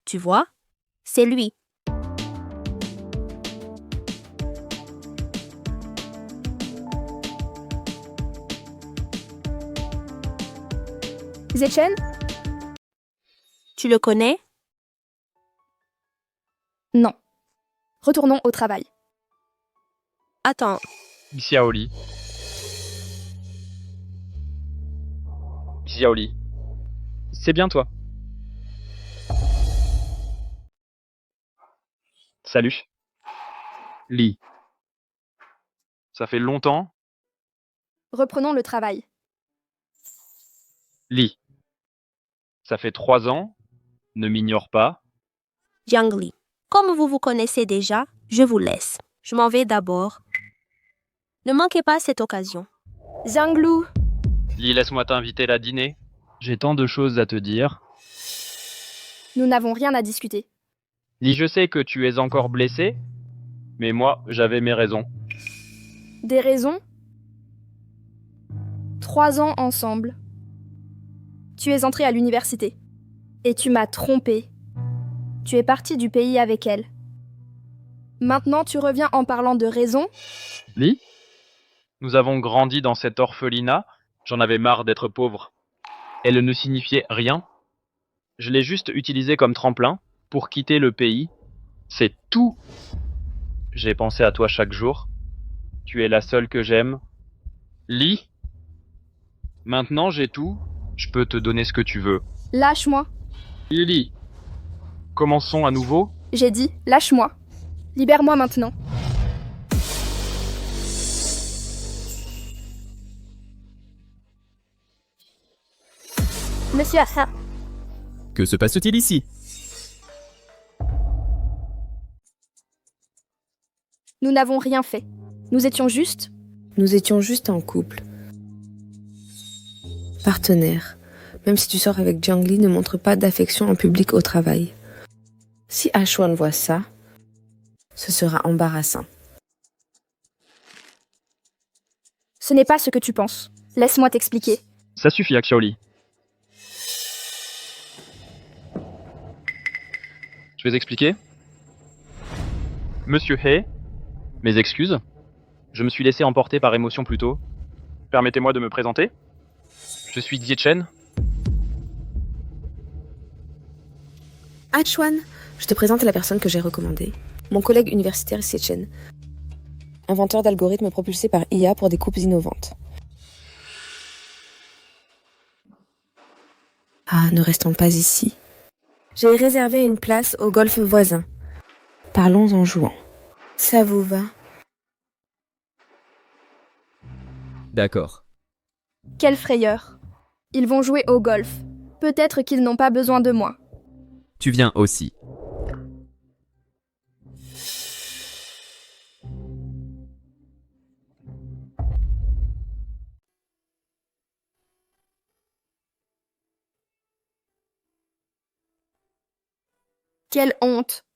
Tu vois? C'est lui. Zhechen? Tu le connais? Non. Retournons au travail. Attends. Xiaoli. Xiaoli. C'est bien toi. Salut. Li. Ça fait longtemps? Reprenons le travail. Li. Ça fait 3 ans? Ne m'ignore pas. Jiang Li. Comme vous vous connaissez déjà, je vous laisse. Je m'en vais d'abord. Ne manquez pas cette occasion. Zhang-Lu. Li, laisse-moi t'inviter à dîner. J'ai tant de choses à te dire. Nous n'avons rien à discuter. Li, je sais que tu es encore blessé, mais moi, j'avais mes raisons. Des raisons? 3 ans ensemble. Tu es entré à l'université. Et tu m'as trompé. Tu es parti du pays avec elle. Maintenant, tu reviens en parlant de raisons? Li, nous avons grandi dans cet orphelinat. J'en avais marre d'être pauvre. Elle ne signifiait rien. Je l'ai juste utilisée comme tremplin pour quitter le pays. C'est tout. J'ai pensé à toi chaque jour. Tu es la seule que j'aime. Li, maintenant j'ai tout. Je peux te donner ce que tu veux. Lâche-moi. Li, commençons à nouveau. J'ai dit, lâche-moi. Libère-moi maintenant. Monsieur Ha. Que se passe-t-il ici? Nous n'avons rien fait. Nous étions juste... Nous étions juste en couple. Partenaire. Même si tu sors avec Jiang Li, ne montre pas d'affection en public au travail. Si Ashwan voit ça, ce sera embarrassant. Ce n'est pas ce que tu penses. Laisse-moi t'expliquer. Ça suffit, Xiaoli. Je vais expliquer. Monsieur He, mes excuses. Je me suis laissé emporter par émotion plus tôt. Permettez-moi de me présenter. Je suis Zhechen. Ashwan, je te présente la personne que j'ai recommandée. Mon collègue universitaire Zhechen, inventeur d'algorithmes propulsés par IA pour des coupes innovantes. Ah, ne restons pas ici. J'ai réservé une place au golf voisin. Parlons en jouant. Ça vous va? D'accord. Quelle frayeur. Ils vont jouer au golf. Peut-être qu'ils n'ont pas besoin de moi. tu viens aussi. Quelle honte!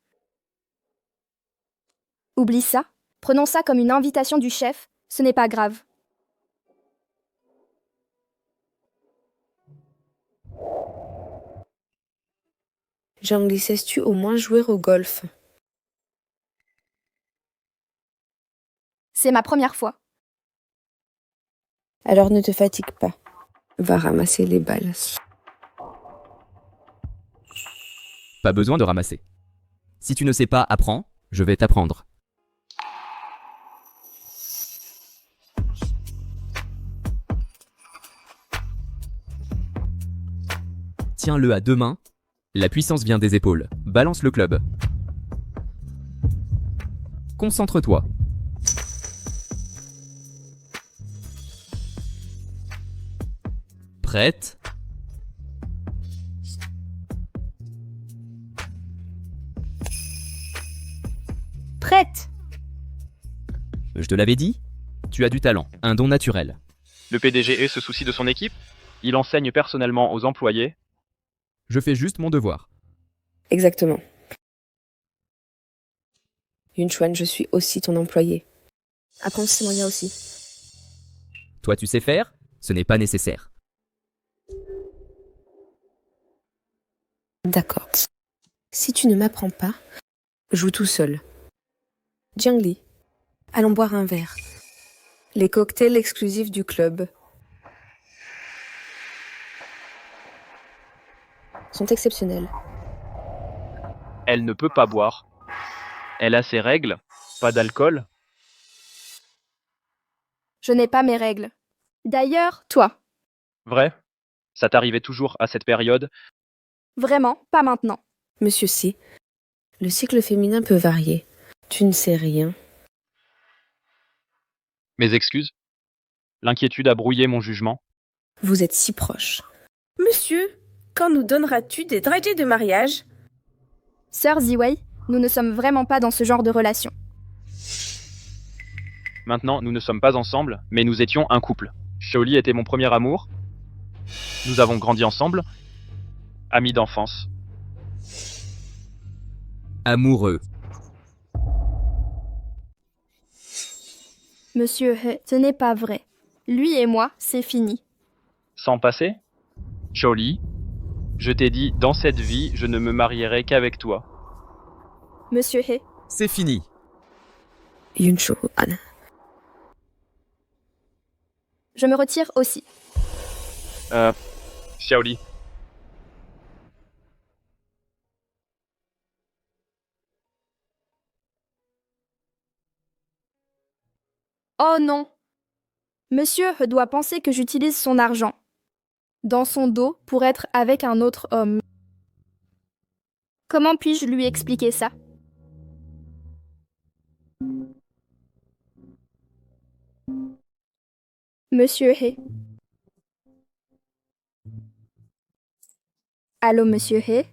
Oublie ça. Prenons ça comme une invitation du chef. Ce n'est pas grave. Zhangli, sais-tu au moins jouer au golf? C'est ma première fois. Alors ne te fatigue pas. Va ramasser les balles. Pas besoin de ramasser. Si tu ne sais pas, apprends, je vais t'apprendre. Tiens-le à deux mains. La puissance vient des épaules. Balance le club. Concentre-toi. Prête? Prête! Je te l'avais dit? Tu as du talent, un don naturel. Le PDG se soucie de son équipe. Il enseigne personnellement aux employés. Je fais juste mon devoir. Exactement. Yunchuan, je suis aussi ton employé. Apprends ces moyens aussi. Toi tu sais faire? Ce n'est pas nécessaire. D'accord. Si tu ne m'apprends pas, joue tout seul. Zhangli, allons boire un verre. Les cocktails exclusifs du club sont exceptionnels. Elle ne peut pas boire. Elle a ses règles. Pas d'alcool. Je n'ai pas mes règles. D'ailleurs, toi. Vrai? Ça t'arrivait toujours à cette période? Vraiment, pas maintenant. Monsieur C, le cycle féminin peut varier. Tu ne sais rien. Mes excuses. L'inquiétude a brouillé mon jugement. Vous êtes si proches. Monsieur, quand nous donneras-tu des dragées de mariage? Sœur Ziwei, nous ne sommes vraiment pas dans ce genre de relation. Maintenant, nous ne sommes pas ensemble, mais nous étions un couple. Shaoli était mon premier amour. Nous avons grandi ensemble. Amis d'enfance. Amoureux. Monsieur He, ce n'est pas vrai. Lui et moi, c'est fini. Sans passer? Shaoli, je t'ai dit, dans cette vie, je ne me marierai qu'avec toi. Monsieur He. C'est fini. Yunchuan. Je me retire aussi. Shaoli. Oh non! Monsieur He doit penser que j'utilise son argent dans son dos pour être avec un autre homme. Comment puis-je lui expliquer ça? Monsieur He. Allô, Monsieur He?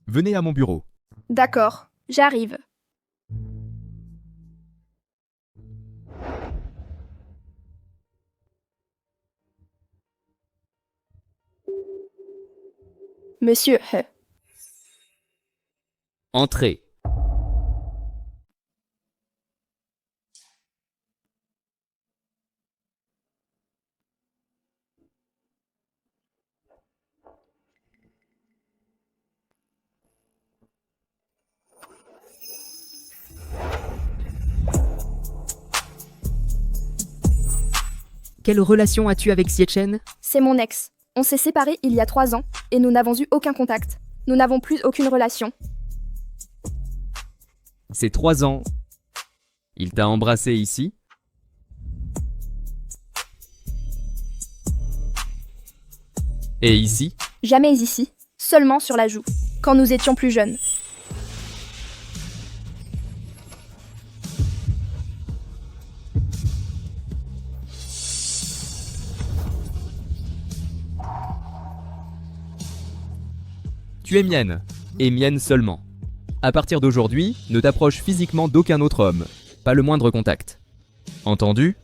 Venez à mon bureau. D'accord, j'arrive. Monsieur He. Entrez. Quelle relation as-tu avec Xiechen? C'est mon ex. On s'est séparés il y a 3 ans et nous n'avons eu aucun contact. Nous n'avons plus aucune relation. C'est 3 ans. Il t'a embrassé ici? Et ici? Jamais ici, seulement sur la joue, quand nous étions plus jeunes. Tu es mienne. et mienne seulement. À partir d'aujourd'hui, ne t'approche physiquement d'aucun autre homme. Pas le moindre contact. Entendu ?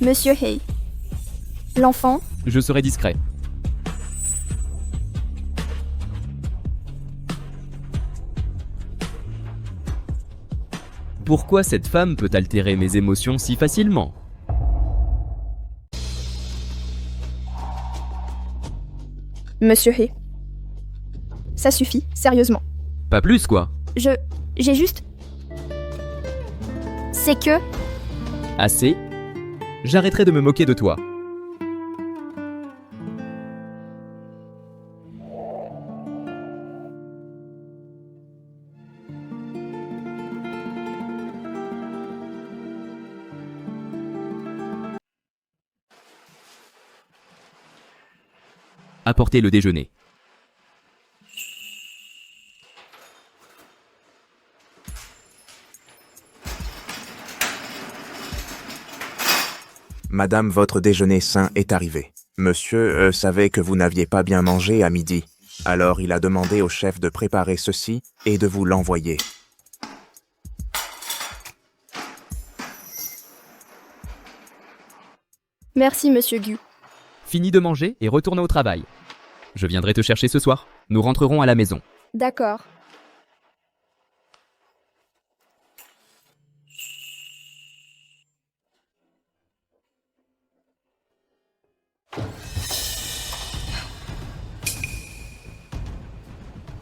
Monsieur Hay. L'enfant, Je serai discret. Pourquoi cette femme peut altérer mes émotions si facilement ? Monsieur Hay. Ça suffit, sérieusement. Pas plus, quoi. J'ai juste... C'est que... Assez ? J'arrêterai de me moquer de toi. Apportez le déjeuner. Madame, votre déjeuner sain est arrivé. Monsieur savait que vous n'aviez pas bien mangé à midi. Alors il a demandé au chef de préparer ceci et de vous l'envoyer. Merci, monsieur Gu. Fini de manger et retourne au travail. Je viendrai te chercher ce soir. Nous rentrerons à la maison. D'accord.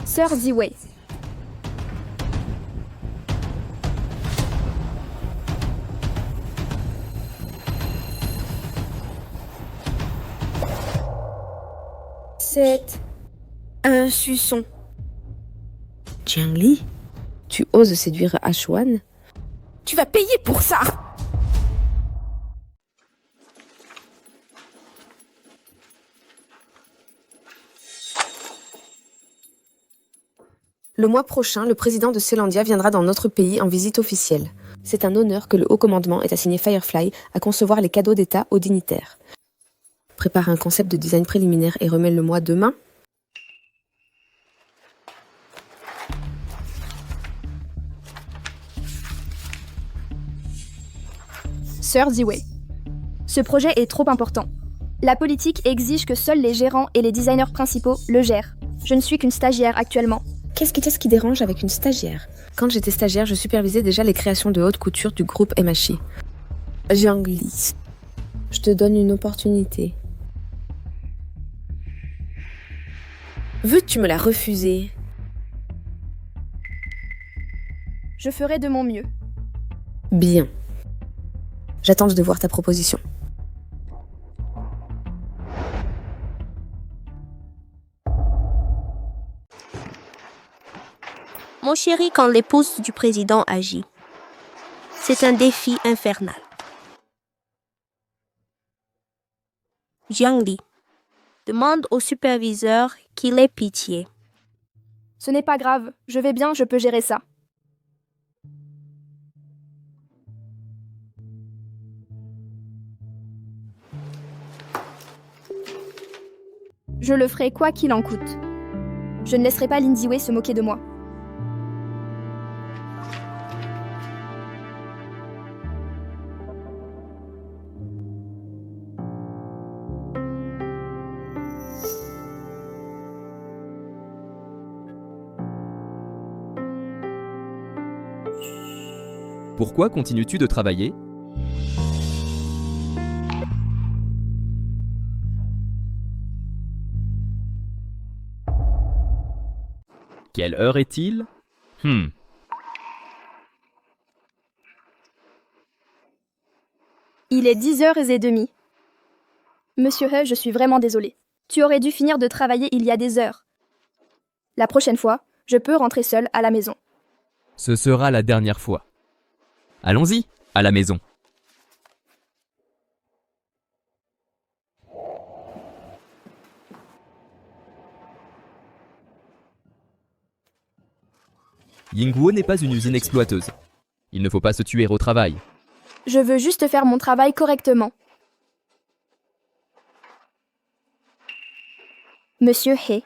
Sir Ziwei. C'est un suçon. Jiangli, tu oses séduire Ashwan? Tu vas payer pour ça! Le mois prochain, le président de Selandia viendra dans notre pays en visite officielle. C'est un honneur que le haut commandement ait assigné Firefly à concevoir les cadeaux d'État aux dignitaires. Prépare un concept de design préliminaire et remets-le-moi demain. Sir Ziwei. Ce projet est trop important. La politique exige que seuls les gérants et les designers principaux le gèrent. Je ne suis qu'une stagiaire actuellement. Qu'est-ce qui dérange avec une stagiaire? Quand j'étais stagiaire, je supervisais déjà les créations de haute couture du groupe MHI. Jiangli, je te donne une opportunité. Veux-tu me la refuser? Je ferai de mon mieux. Bien. J'attends de voir ta proposition. Mon chéri, quand l'épouse du président agit, c'est un défi infernal. Jiangli, demande au superviseur qu'il ait pitié. Ce n'est pas grave, je vais bien, je peux gérer ça. Je le ferai quoi qu'il en coûte. Je ne laisserai pas Lin Ziwei se moquer de moi. Pourquoi continues-tu de travailler ? Quelle heure est-il ? Il est 10h30. Monsieur He, je suis vraiment désolée. Tu aurais dû finir de travailler il y a des heures. La prochaine fois, je peux rentrer seule à la maison. Ce sera la dernière fois. Allons-y, à la maison. Yingguo n'est pas une usine exploiteuse. Il ne faut pas se tuer au travail. Je veux juste faire mon travail correctement. Monsieur He,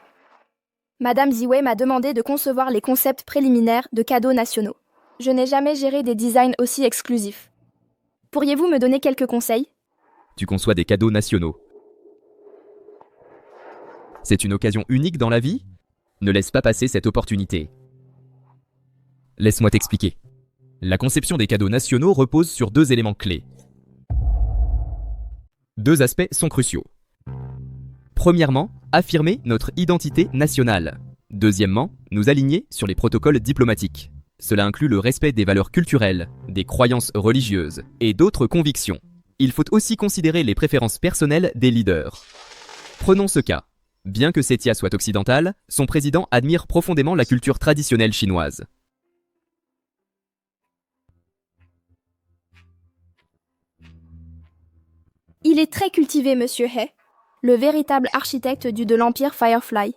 Madame Ziwei m'a demandé de concevoir les concepts préliminaires de cadeaux nationaux. Je n'ai jamais géré des designs aussi exclusifs. Pourriez-vous me donner quelques conseils? Tu conçois des cadeaux nationaux. C'est une occasion unique dans la vie? Ne laisse pas passer cette opportunité. Laisse-moi t'expliquer. La conception des cadeaux nationaux repose sur 2 éléments clés. 2 aspects sont cruciaux. Premièrement, affirmer notre identité nationale. Deuxièmement, nous aligner sur les protocoles diplomatiques. Cela inclut le respect des valeurs culturelles, des croyances religieuses et d'autres convictions. Il faut aussi considérer les préférences personnelles des leaders. Prenons ce cas. Bien que Setia soit occidentale, son président admire profondément la culture traditionnelle chinoise. Il est très cultivé, Monsieur He, le véritable architecte de l'Empire Firefly.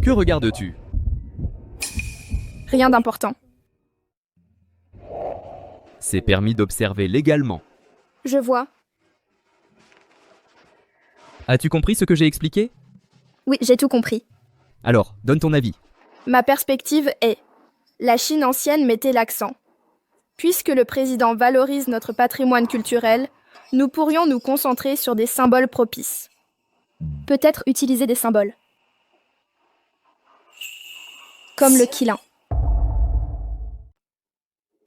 Que regardes-tu? Rien d'important. C'est permis d'observer légalement. Je vois. As-tu compris ce que j'ai expliqué? Oui, j'ai tout compris. Alors, donne ton avis. Ma perspective est: la Chine ancienne mettait l'accent. Puisque le président valorise notre patrimoine culturel, nous pourrions nous concentrer sur des symboles propices. Peut-être utiliser des symboles. Comme le qilin.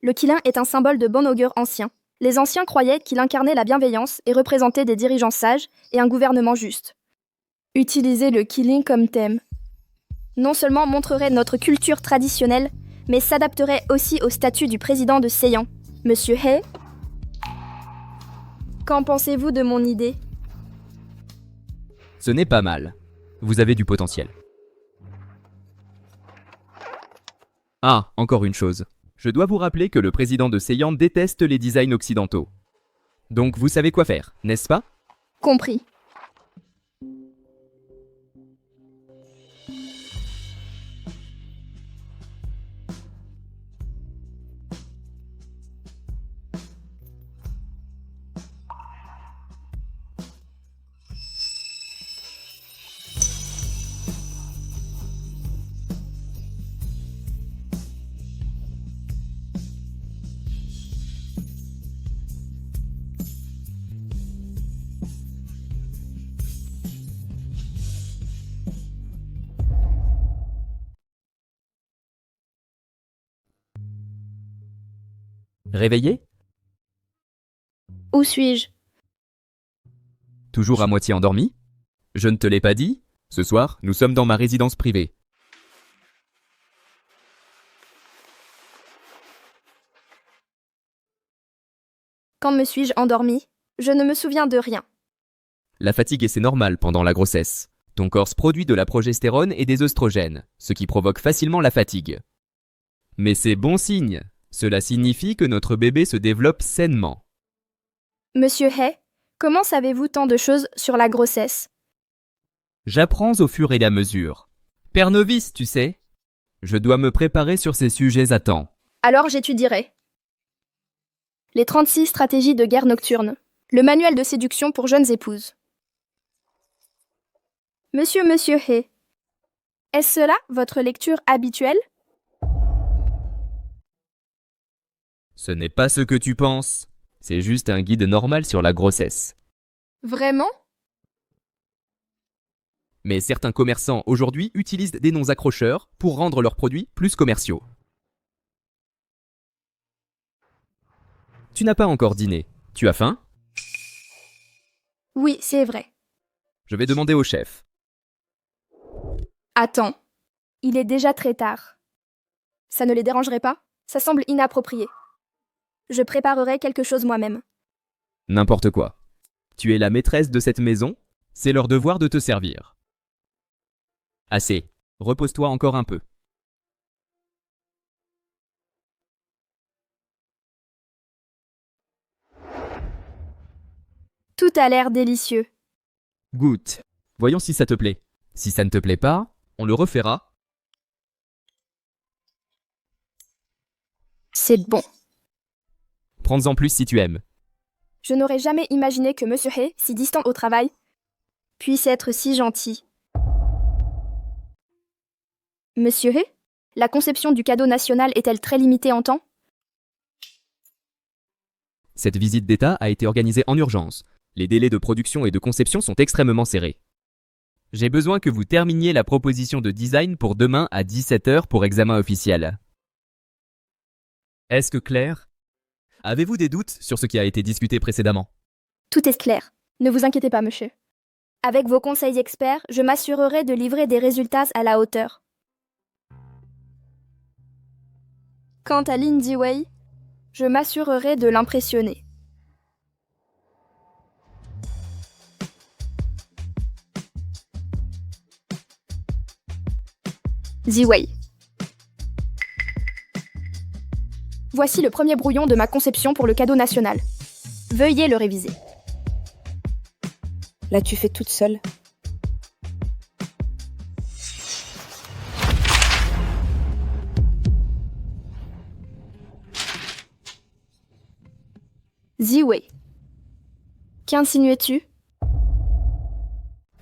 Le qilin est un symbole de bon augure ancien. Les anciens croyaient qu'il incarnait la bienveillance et représentait des dirigeants sages et un gouvernement juste. Utiliser le qilin comme thème non seulement montrerait notre culture traditionnelle, mais s'adapterait aussi au statut du président de Seiyan. Monsieur He, qu'en pensez-vous de mon idée? Ce n'est pas mal. Vous avez du potentiel. Ah, encore une chose. Je dois vous rappeler que le président de Seiyan déteste les designs occidentaux. Donc vous savez quoi faire, n'est-ce pas? Compris. Réveillé? Où suis-je? Toujours à moitié endormi? Je ne te l'ai pas dit? Ce soir, nous sommes dans ma résidence privée. Quand me suis-je endormie? Je ne me souviens de rien. La fatigue, c'est normal pendant la grossesse. Ton corps produit de la progestérone et des œstrogènes, ce qui provoque facilement la fatigue. Mais c'est bon signe. Cela signifie que notre bébé se développe sainement. Monsieur He, comment savez-vous tant de choses sur la grossesse? J'apprends au fur et à mesure. Père novice, tu sais. Je dois me préparer sur ces sujets à temps. Alors j'étudierai. Les 36 stratégies de guerre nocturne. Le manuel de séduction pour jeunes épouses. Monsieur He, est-ce cela votre lecture habituelle? Ce n'est pas ce que tu penses. C'est juste un guide normal sur la grossesse. Vraiment? Mais certains commerçants aujourd'hui utilisent des noms accrocheurs pour rendre leurs produits plus commerciaux. Tu n'as pas encore dîné. Tu as faim? Oui, c'est vrai. Je vais demander au chef. Attends, il est déjà très tard. Ça ne les dérangerait pas? Ça semble inapproprié. Je préparerai quelque chose moi-même. N'importe quoi. Tu es la maîtresse de cette maison, c'est leur devoir de te servir. Assez, repose-toi encore un peu. Tout a l'air délicieux. Goûte. Voyons si ça te plaît. Si ça ne te plaît pas, on le refera. C'est bon. Prends-en plus si tu aimes. Je n'aurais jamais imaginé que Monsieur He, si distant au travail, puisse être si gentil. Monsieur He, la conception du cadeau national est-elle très limitée en temps? Cette visite d'État a été organisée en urgence. Les délais de production et de conception sont extrêmement serrés. J'ai besoin que vous terminiez la proposition de design pour demain à 17h pour examen officiel. Est-ce que clair? Avez-vous des doutes sur ce qui a été discuté précédemment? Tout est clair. Ne vous inquiétez pas, monsieur. Avec vos conseils experts, je m'assurerai de livrer des résultats à la hauteur. Quant à Lin Ziwei, je m'assurerai de l'impressionner. Ziwei. Voici le premier brouillon de ma conception pour le cadeau national. Veuillez le réviser. L'as-tu fait toute seule? Ziwei. Qu'insinues-tu?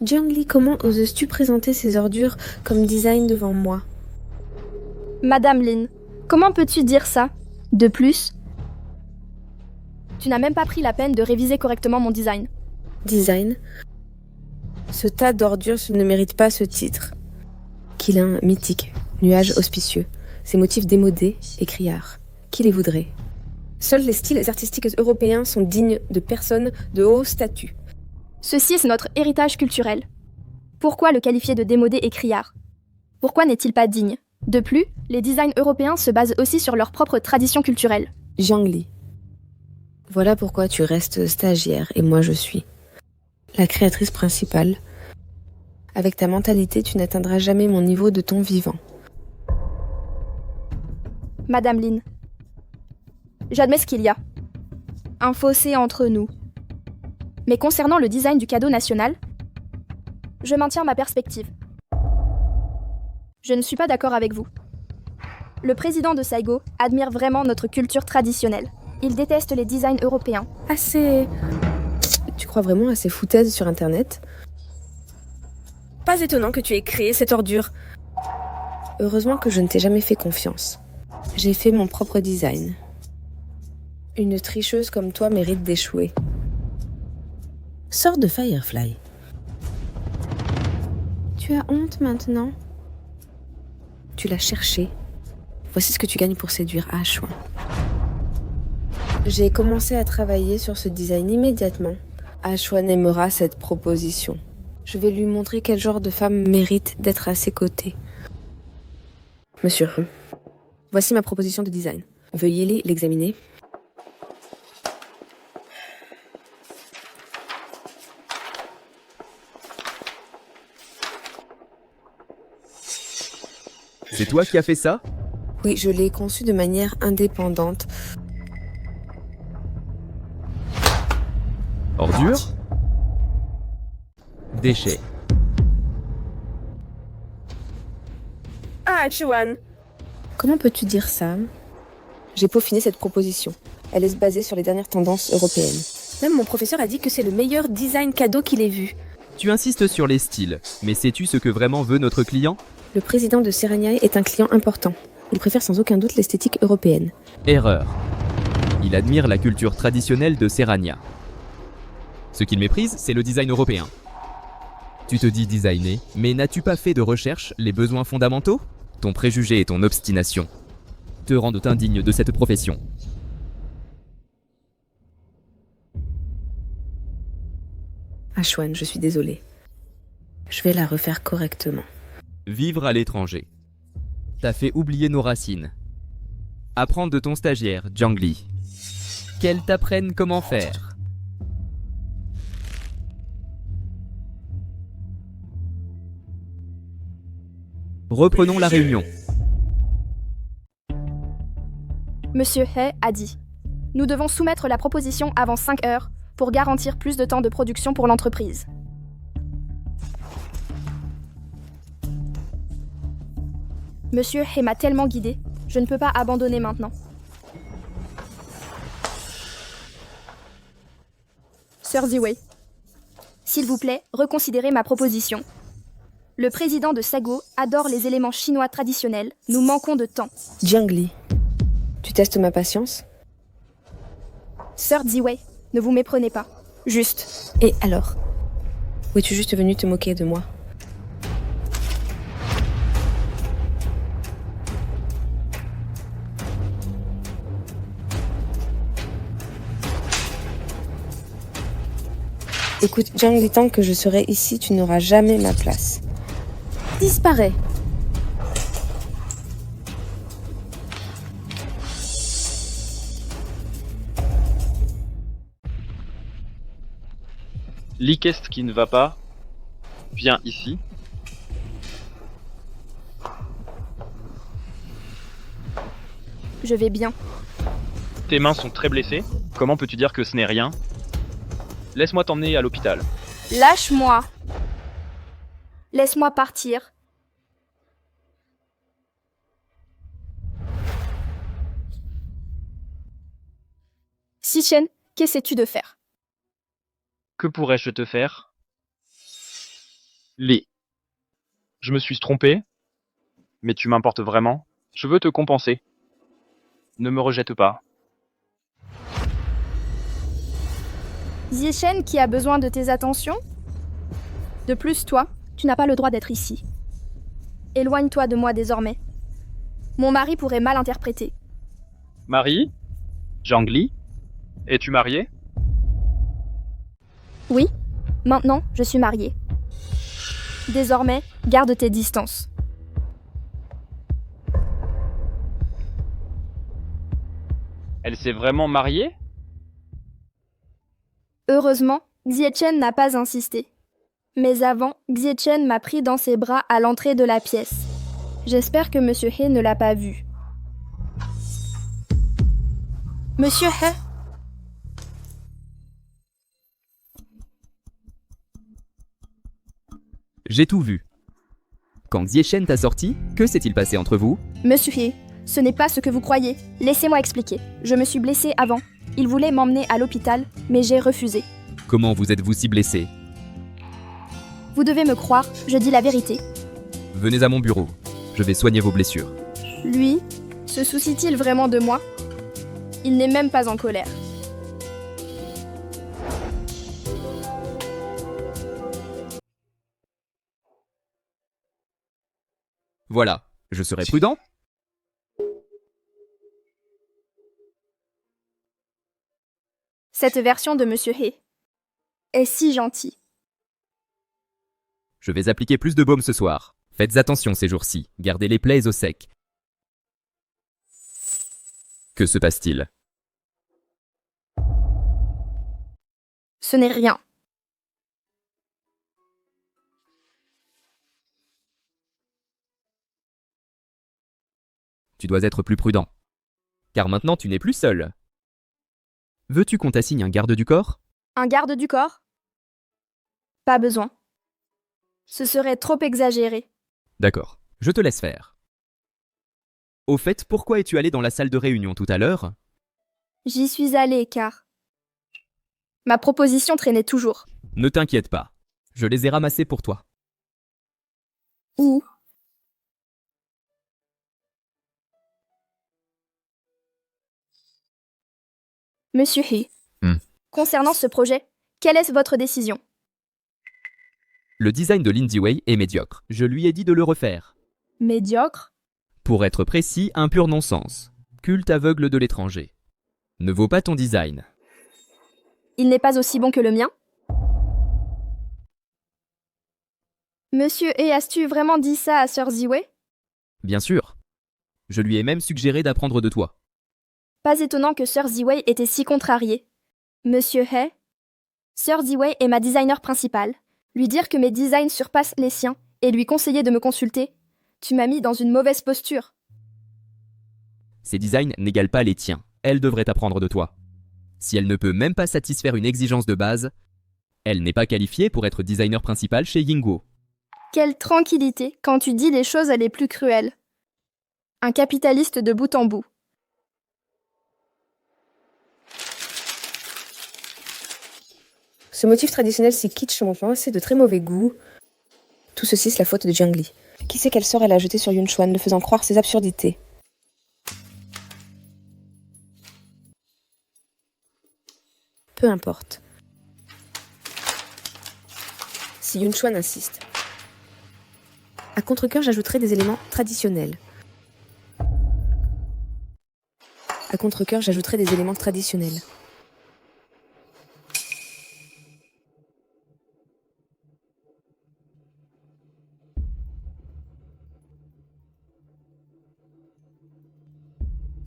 Jiangli, comment oses-tu présenter ces ordures comme design devant moi? Madame Lin, comment peux-tu dire ça? De plus, tu n'as même pas pris la peine de réviser correctement mon design. Design? Ce tas d'ordures ne mérite pas ce titre. Quilin mythique, nuage auspicieux, ces motifs démodés et criards. Qui les voudrait? Seuls les styles artistiques européens sont dignes de personnes de haut statut. Ceci est notre héritage culturel. Pourquoi le qualifier de démodé et criard? Pourquoi n'est-il pas digne? De plus, les designs européens se basent aussi sur leurs propres traditions culturelles. Jiangli. Voilà pourquoi tu restes stagiaire et moi je suis la créatrice principale. Avec ta mentalité, tu n'atteindras jamais mon niveau de ton vivant. Madame Lin, j'admets ce qu'il y a. Un fossé entre nous. Mais concernant le design du cadeau national, je maintiens ma perspective. Je ne suis pas d'accord avec vous. Le président de Saigo admire vraiment notre culture traditionnelle. Il déteste les designs européens. Tu crois vraiment à ces foutaises sur Internet? Pas étonnant que tu aies créé cette ordure. Heureusement que je ne t'ai jamais fait confiance. J'ai fait mon propre design. Une tricheuse comme toi mérite d'échouer. Sors de Firefly. Tu as honte maintenant? Tu l'as cherché. Voici ce que tu gagnes pour séduire Ashwan. J'ai commencé à travailler sur ce design immédiatement. Ashwan aimera cette proposition. Je vais lui montrer quel genre de femme mérite d'être à ses côtés. Monsieur, voici ma proposition de design. Veuillez l'examiner. C'est toi qui as fait ça? Oui, je l'ai conçu de manière indépendante. Ordure? Déchets. Ah, Chuan. Comment peux-tu dire ça? J'ai peaufiné cette proposition. Elle est basée sur les dernières tendances européennes. Même mon professeur a dit que c'est le meilleur design cadeau qu'il ait vu. Tu insistes sur les styles, mais sais-tu ce que vraiment veut notre client? Le président de Serania est un client important. Il préfère sans aucun doute l'esthétique européenne. Erreur. Il admire la culture traditionnelle de Serania. Ce qu'il méprise, c'est le design européen. Tu te dis designer, mais n'as-tu pas fait de recherche les besoins fondamentaux? Ton préjugé et ton obstination te rendent indigne de cette profession. Ashwan, je suis désolée. Je vais la refaire correctement. Vivre à l'étranger. T'as fait oublier nos racines. Apprendre de ton stagiaire, Jiangli. Qu'elle t'apprenne comment faire. Reprenons la réunion. Monsieur He a dit « Nous devons soumettre la proposition avant 5 heures pour garantir plus de temps de production pour l'entreprise. » Monsieur He m'a tellement guidée, je ne peux pas abandonner maintenant. Sir Ziwei, s'il vous plaît, reconsidérez ma proposition. Le président de Sago adore les éléments chinois traditionnels. Nous manquons de temps. Jiangli, tu testes ma patience? Sir Ziwei, ne vous méprenez pas. Juste. Et alors? Ou es-tu juste venu te moquer de moi? Écoute, Jiangli, tant que je serai ici, tu n'auras jamais ma place. Disparais. Li, qu'est-ce qui ne va pas? Viens ici. Je vais bien. Tes mains sont très blessées. Comment peux-tu dire que ce n'est rien? Laisse-moi t'emmener à l'hôpital. Lâche-moi. Laisse-moi partir. Sichen, qu'essaies-tu de faire? Que pourrais-je te faire? Li. Je me suis trompé, mais tu m'importes vraiment. Je veux te compenser. Ne me rejette pas. Zichen qui a besoin de tes attentions? De plus, toi, tu n'as pas le droit d'être ici. Éloigne-toi de moi désormais. Mon mari pourrait mal interpréter. Marie? Jiangli? Es-tu mariée? Oui, maintenant, je suis mariée. Désormais, garde tes distances. Elle s'est vraiment mariée? Heureusement, Xiachen n'a pas insisté. Mais avant, Xiachen m'a pris dans ses bras à l'entrée de la pièce. J'espère que Monsieur He ne l'a pas vu. Monsieur He? J'ai tout vu. Quand Xiachen t'a sorti, que s'est-il passé entre vous? Monsieur He, ce n'est pas ce que vous croyez. Laissez-moi expliquer. Je me suis blessée avant. Il voulait m'emmener à l'hôpital, mais j'ai refusé. Comment vous êtes-vous si blessé? Vous devez me croire, je dis la vérité. Venez à mon bureau. Je vais soigner vos blessures. Lui, se soucie-t-il vraiment de moi? Il n'est même pas en colère. Voilà, je serai prudent. Cette version de Monsieur He est si gentille. Je vais appliquer plus de baume ce soir. Faites attention ces jours-ci, gardez les plaies au sec. Que se passe-t-il? Ce n'est rien. Tu dois être plus prudent. Car maintenant tu n'es plus seul. Veux-tu qu'on t'assigne un garde du corps? Un garde du corps? Pas besoin. Ce serait trop exagéré. D'accord, je te laisse faire. Au fait, pourquoi es-tu allé dans la salle de réunion tout à l'heure? J'y suis allée car... ma proposition traînait toujours. Ne t'inquiète pas, je les ai ramassés pour toi. Où? Monsieur He, concernant ce projet, quelle est votre décision? Le design de Lin Ziwei est médiocre. Je lui ai dit de le refaire. Médiocre? Pour être précis, un pur non-sens. Culte aveugle de l'étranger. Ne vaut pas ton design. Il n'est pas aussi bon que le mien? Monsieur He, as-tu vraiment dit ça à Sir Ziwei? Bien sûr. Je lui ai même suggéré d'apprendre de toi. Pas étonnant que Sir Ziwei était si contrarié. Monsieur He, Sir Ziwei est ma designer principale. Lui dire que mes designs surpassent les siens et lui conseiller de me consulter, tu m'as mis dans une mauvaise posture. Ses designs n'égalent pas les tiens. Elle devrait apprendre de toi. Si elle ne peut même pas satisfaire une exigence de base, elle n'est pas qualifiée pour être designer principal chez Yingguo. Quelle tranquillité quand tu dis les choses les plus cruelles. Un capitaliste de bout en bout. Ce motif traditionnel si kitsch mon point, c'est de très mauvais goût. Tout ceci, c'est la faute de Jiang Li. Qui sait quel sort elle a jeté sur Yun Xuan, le faisant croire ses absurdités. Peu importe. Si Yun Xuan insiste. À contre-cœur, j'ajouterai des éléments traditionnels. À contre-cœur, j'ajouterai des éléments traditionnels.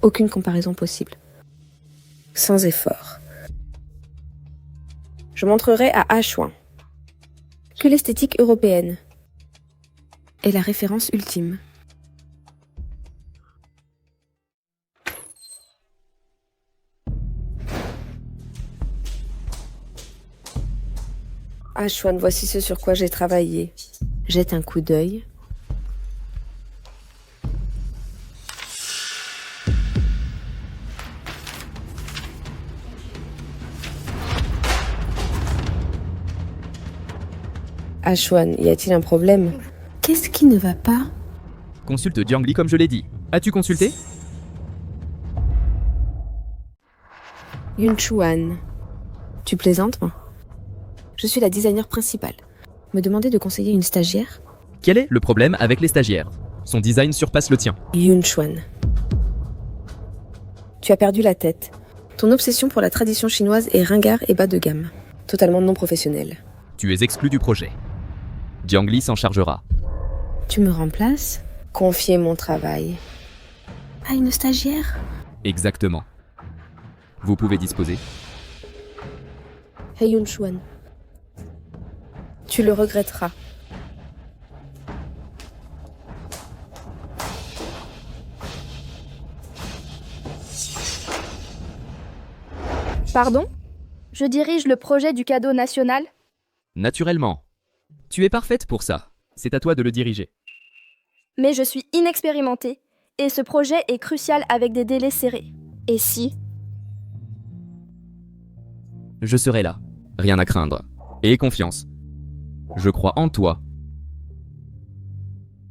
Aucune comparaison possible. Sans effort. Je montrerai à Achuan que l'esthétique européenne est la référence ultime. Achuan, voici ce sur quoi j'ai travaillé. Jette un coup d'œil. Achuan, y a-t-il un problème? Qu'est-ce qui ne va pas? Consulte Jiang Li comme je l'ai dit. As-tu consulté? Yun Xuan. Tu plaisantes, moi? Je suis la designer principale. Me demander de conseiller une stagiaire? Quel est le problème avec les stagiaires? Son design surpasse le tien. Yun Xuan. Tu as perdu la tête. Ton obsession pour la tradition chinoise est ringard et bas de gamme. Totalement non professionnel. Tu es exclu du projet. Jiang Li s'en chargera. Tu me remplaces? Confier mon travail à une stagiaire? Exactement. Vous pouvez disposer. Hey Yun Xuan. Tu le regretteras. Pardon? Je dirige le projet du cadeau national? Naturellement. Tu es parfaite pour ça. C'est à toi de le diriger. Mais je suis inexpérimentée, et ce projet est crucial avec des délais serrés. Et si? Je serai là. Rien à craindre. Et confiance. Je crois en toi.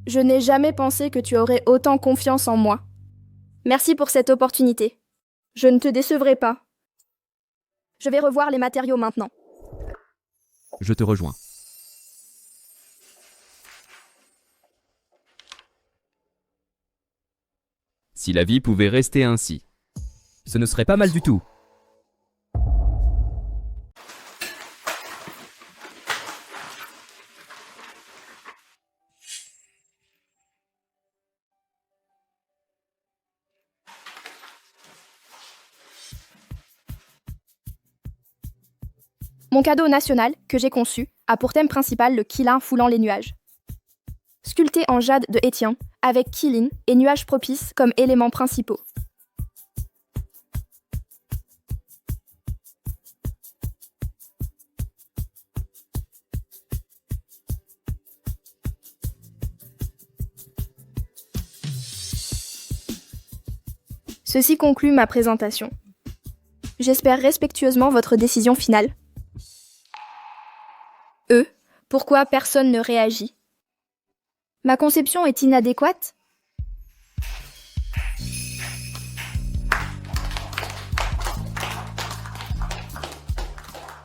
Je n'ai jamais pensé que tu aurais autant confiance en moi. Merci pour cette opportunité. Je ne te décevrai pas. Je vais revoir les matériaux maintenant. Je te rejoins. Si la vie pouvait rester ainsi, ce ne serait pas mal du tout. Mon cadeau national, que j'ai conçu, a pour thème principal le Qilin foulant les nuages. Sculpté en jade de Hétien, avec Qilin et nuages propices comme éléments principaux. Ceci conclut ma présentation. J'espère respectueusement votre décision finale. Pourquoi personne ne réagit? Ma conception est inadéquate?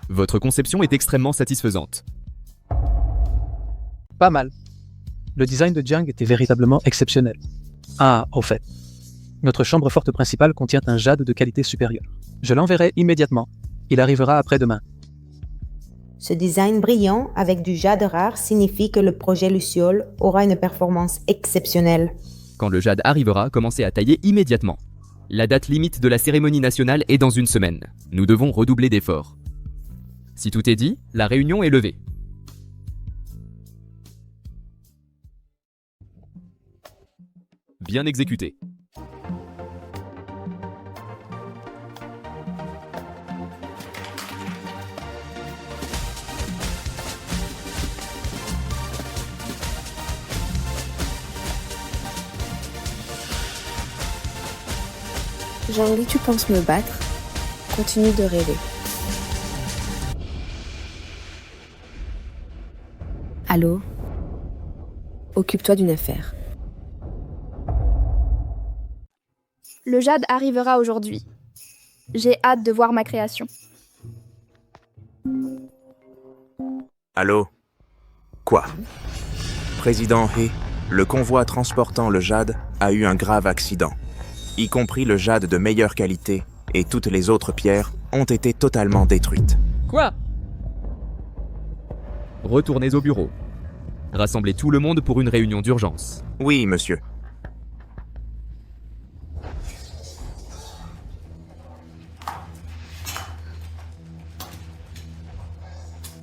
Votre conception est extrêmement satisfaisante. Pas mal. Le design de Jiang était véritablement exceptionnel. Ah, au fait. Notre chambre forte principale contient un jade de qualité supérieure. Je l'enverrai immédiatement. Il arrivera après-demain. Ce design brillant avec du jade rare signifie que le projet Luciole aura une performance exceptionnelle. Quand le jade arrivera, commencez à tailler immédiatement. La date limite de la cérémonie nationale est dans une semaine. Nous devons redoubler d'efforts. Si tout est dit, la réunion est levée. Bien exécuté. Zhangli, tu penses me battre? Continue de rêver. Allô? Occupe-toi d'une affaire. Le jade arrivera aujourd'hui. J'ai hâte de voir ma création. Allô? Quoi? Président He, le convoi transportant le jade a eu un grave accident. Y compris le jade de meilleure qualité, et toutes les autres pierres ont été totalement détruites. Quoi? Retournez au bureau. Rassemblez tout le monde pour une réunion d'urgence. Oui, monsieur.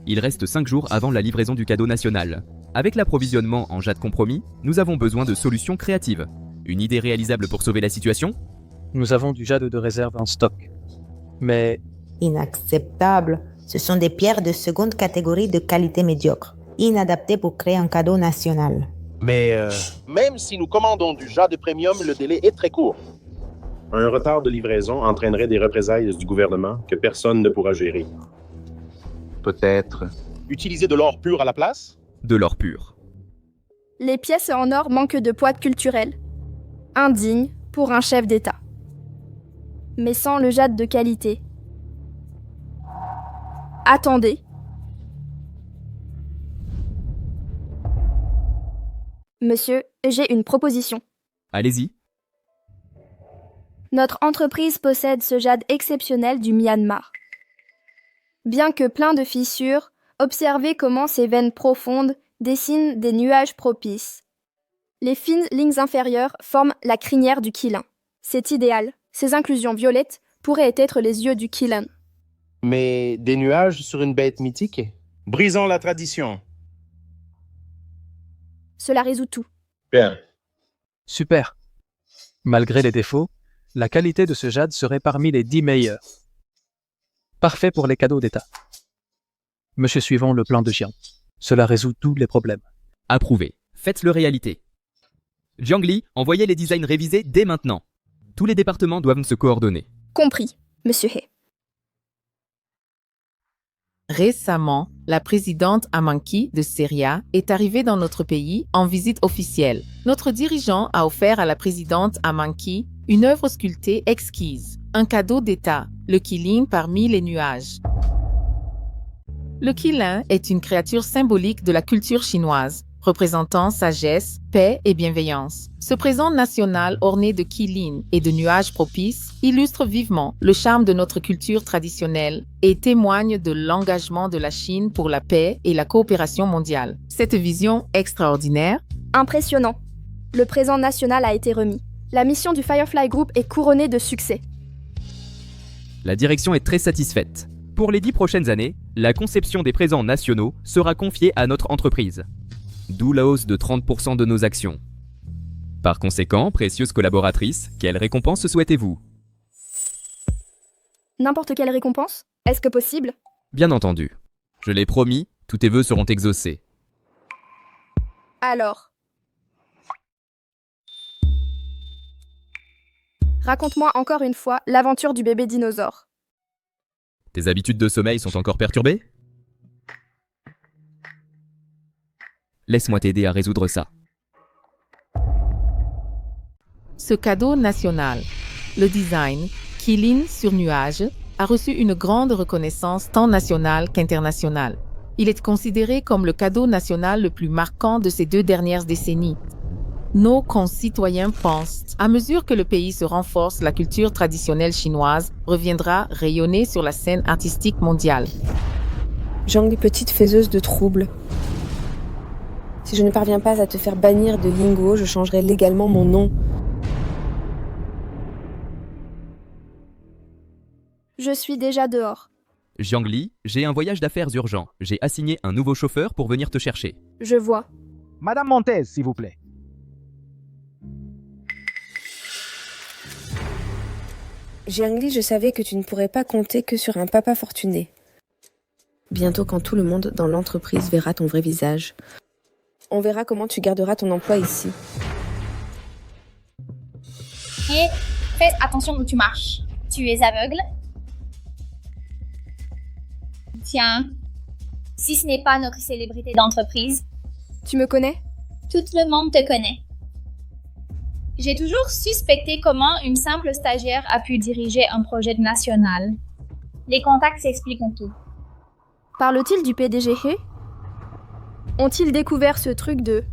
Il reste 5 jours avant la livraison du cadeau national. Avec l'approvisionnement en jade compromis, nous avons besoin de solutions créatives. Une idée réalisable pour sauver la situation? Nous avons du jade de réserve en stock. Mais... Inacceptable. Ce sont des pierres de seconde catégorie de qualité médiocre, inadaptées pour créer un cadeau national. Mais Même si nous commandons du jade premium, le délai est très court. un retard de livraison entraînerait des représailles du gouvernement que personne ne pourra gérer. Peut-être. Utiliser de l'or pur à la place? De l'or pur. Les pièces en or manquent de poids culturel. Indigne pour un chef d'État. Mais sans le jade de qualité. Attendez. Monsieur, j'ai une proposition. Allez-y. Notre entreprise possède ce jade exceptionnel du Myanmar. Bien que plein de fissures, observez comment ces veines profondes dessinent des nuages propices. Les fines lignes inférieures forment la crinière du Qilin. C'est idéal. Ces inclusions violettes pourraient être les yeux du Qilin. Mais des nuages sur une bête mythique? Brisons la tradition. Cela résout tout. Bien. Super. Malgré les défauts, la qualité de ce jade serait parmi les 10 meilleurs. Parfait pour les cadeaux d'État. Monsieur, suivons le plan de Jiang. Cela résout tous les problèmes. Approuvé. Faites-le réalité. Jiangli, envoyez les designs révisés dès maintenant. Tous les départements doivent se coordonner. Compris, Monsieur He. Récemment, la présidente Amanki de Seria est arrivée dans notre pays en visite officielle. Notre dirigeant a offert à la présidente Amanki une œuvre sculptée exquise, un cadeau d'État, le Qilin parmi les nuages. Le Qilin est une créature symbolique de la culture chinoise, représentant sagesse, paix et bienveillance. Ce présent national orné de Qilin et de nuages propices illustre vivement le charme de notre culture traditionnelle et témoigne de l'engagement de la Chine pour la paix et la coopération mondiale. Cette vision extraordinaire, impressionnant. Le présent national a été remis. La mission du Firefly Group est couronnée de succès. La direction est très satisfaite. Pour les 10 prochaines années, la conception des présents nationaux sera confiée à notre entreprise. D'où la hausse de 30% de nos actions. Par conséquent, précieuse collaboratrice, quelle récompense souhaitez-vous? N'importe quelle récompense? Est-ce que possible? Bien entendu. Je l'ai promis, tous tes vœux seront exaucés. Alors. Raconte-moi encore une fois l'aventure du bébé dinosaure. Tes habitudes de sommeil sont encore perturbées? Laisse-moi t'aider à résoudre ça. ce cadeau national, le design Qilin sur nuage, a reçu une grande reconnaissance tant nationale qu'internationale. Il est considéré comme le cadeau national le plus marquant de ces 2 dernières décennies. Nos concitoyens pensent, à mesure que le pays se renforce, la culture traditionnelle chinoise reviendra rayonner sur la scène artistique mondiale. Zhangli, petite faiseuse de troubles. Si je ne parviens pas à te faire bannir de Yingguo, je changerai légalement mon nom. Je suis déjà dehors. Jiangli, j'ai un voyage d'affaires urgent. J'ai assigné un nouveau chauffeur pour venir te chercher. Je vois. Madame Montez, s'il vous plaît. Jiangli, je savais que tu ne pourrais pas compter que sur un papa fortuné. Bientôt, quand tout le monde dans l'entreprise verra ton vrai visage, on verra comment tu garderas ton emploi ici. Et Fais attention où tu marches. Tu es aveugle? Tiens, si ce n'est pas notre célébrité d'entreprise. Tu me connais? Tout le monde te connaît. J'ai toujours suspecté comment une simple stagiaire a pu diriger un projet national. Les contacts s'expliquent tout. Parle-t-il du PDG He? Ont-ils découvert ce truc de...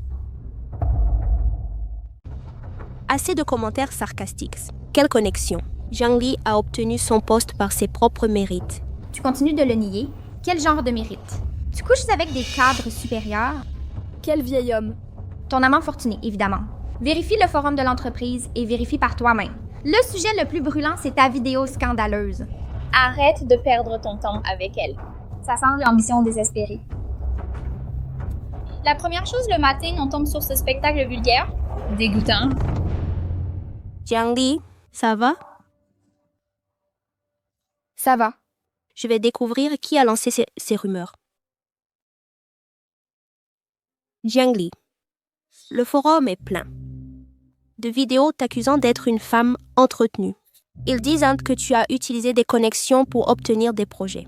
Assez de commentaires sarcastiques. Quelle connexion. Jiang Li a obtenu son poste par ses propres mérites. Tu continues de le nier? Quel genre de mérite? Tu couches avec des cadres supérieurs? Quel vieil homme? Ton amant fortuné, évidemment. Vérifie le forum de l'entreprise et vérifie par toi-même. Le sujet le plus brûlant, c'est ta vidéo scandaleuse. Arrête de perdre ton temps avec elle. Ça sent l'ambition désespérée. La première chose le matin, on tombe sur ce spectacle vulgaire. Dégoûtant. Jiang Li, ça va? Ça va. Je vais découvrir qui a lancé ces rumeurs. Jiang Li, le forum est plein de vidéos t'accusant d'être une femme entretenue. Ils disent que tu as utilisé des connexions pour obtenir des projets.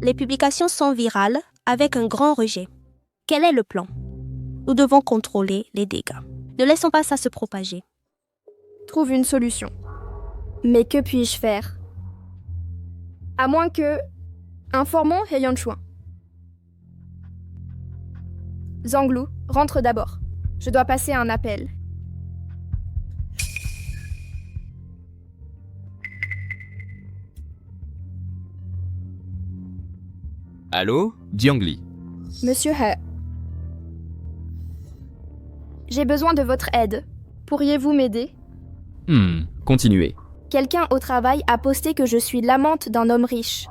Les publications sont virales avec un grand rejet. Quel est le plan? Nous devons contrôler les dégâts. Ne laissons pas ça se propager. Trouve une solution. Mais que puis-je faire? À moins que... Informons He Yuanchuan. Zhanglu, rentre d'abord. Je dois passer un appel. Allô, Jiangli. Monsieur He. J'ai besoin de votre aide. Pourriez-vous m'aider? Continuez. Quelqu'un au travail a posté que je suis l'amante d'un homme riche.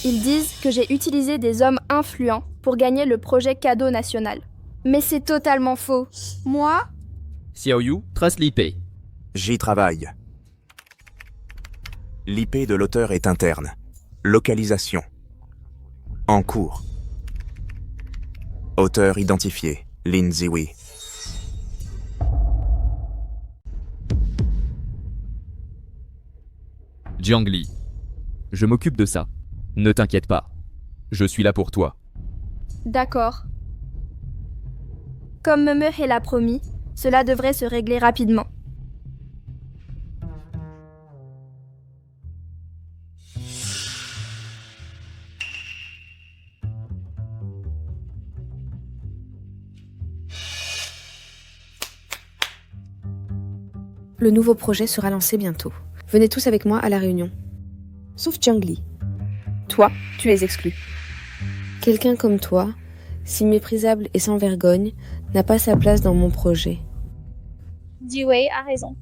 Ils disent que j'ai utilisé des hommes influents pour gagner le projet cadeau national. Mais c'est totalement faux. Moi? Xiaoyu, trace l'IP. J'y travaille. L'IP de l'auteur est interne. Localisation. En cours. Auteur identifié. Lin Ziwei. Jiangli. Je m'occupe de ça. Ne t'inquiète pas. Je suis là pour toi. D'accord. Comme Meme l'a promis, cela devrait se régler rapidement. Le nouveau projet sera lancé bientôt. Venez tous avec moi à la réunion. Sauf Jiangli. Toi, tu es exclu. Quelqu'un comme toi, si méprisable et sans vergogne, n'a pas sa place dans mon projet. Jiwei a raison.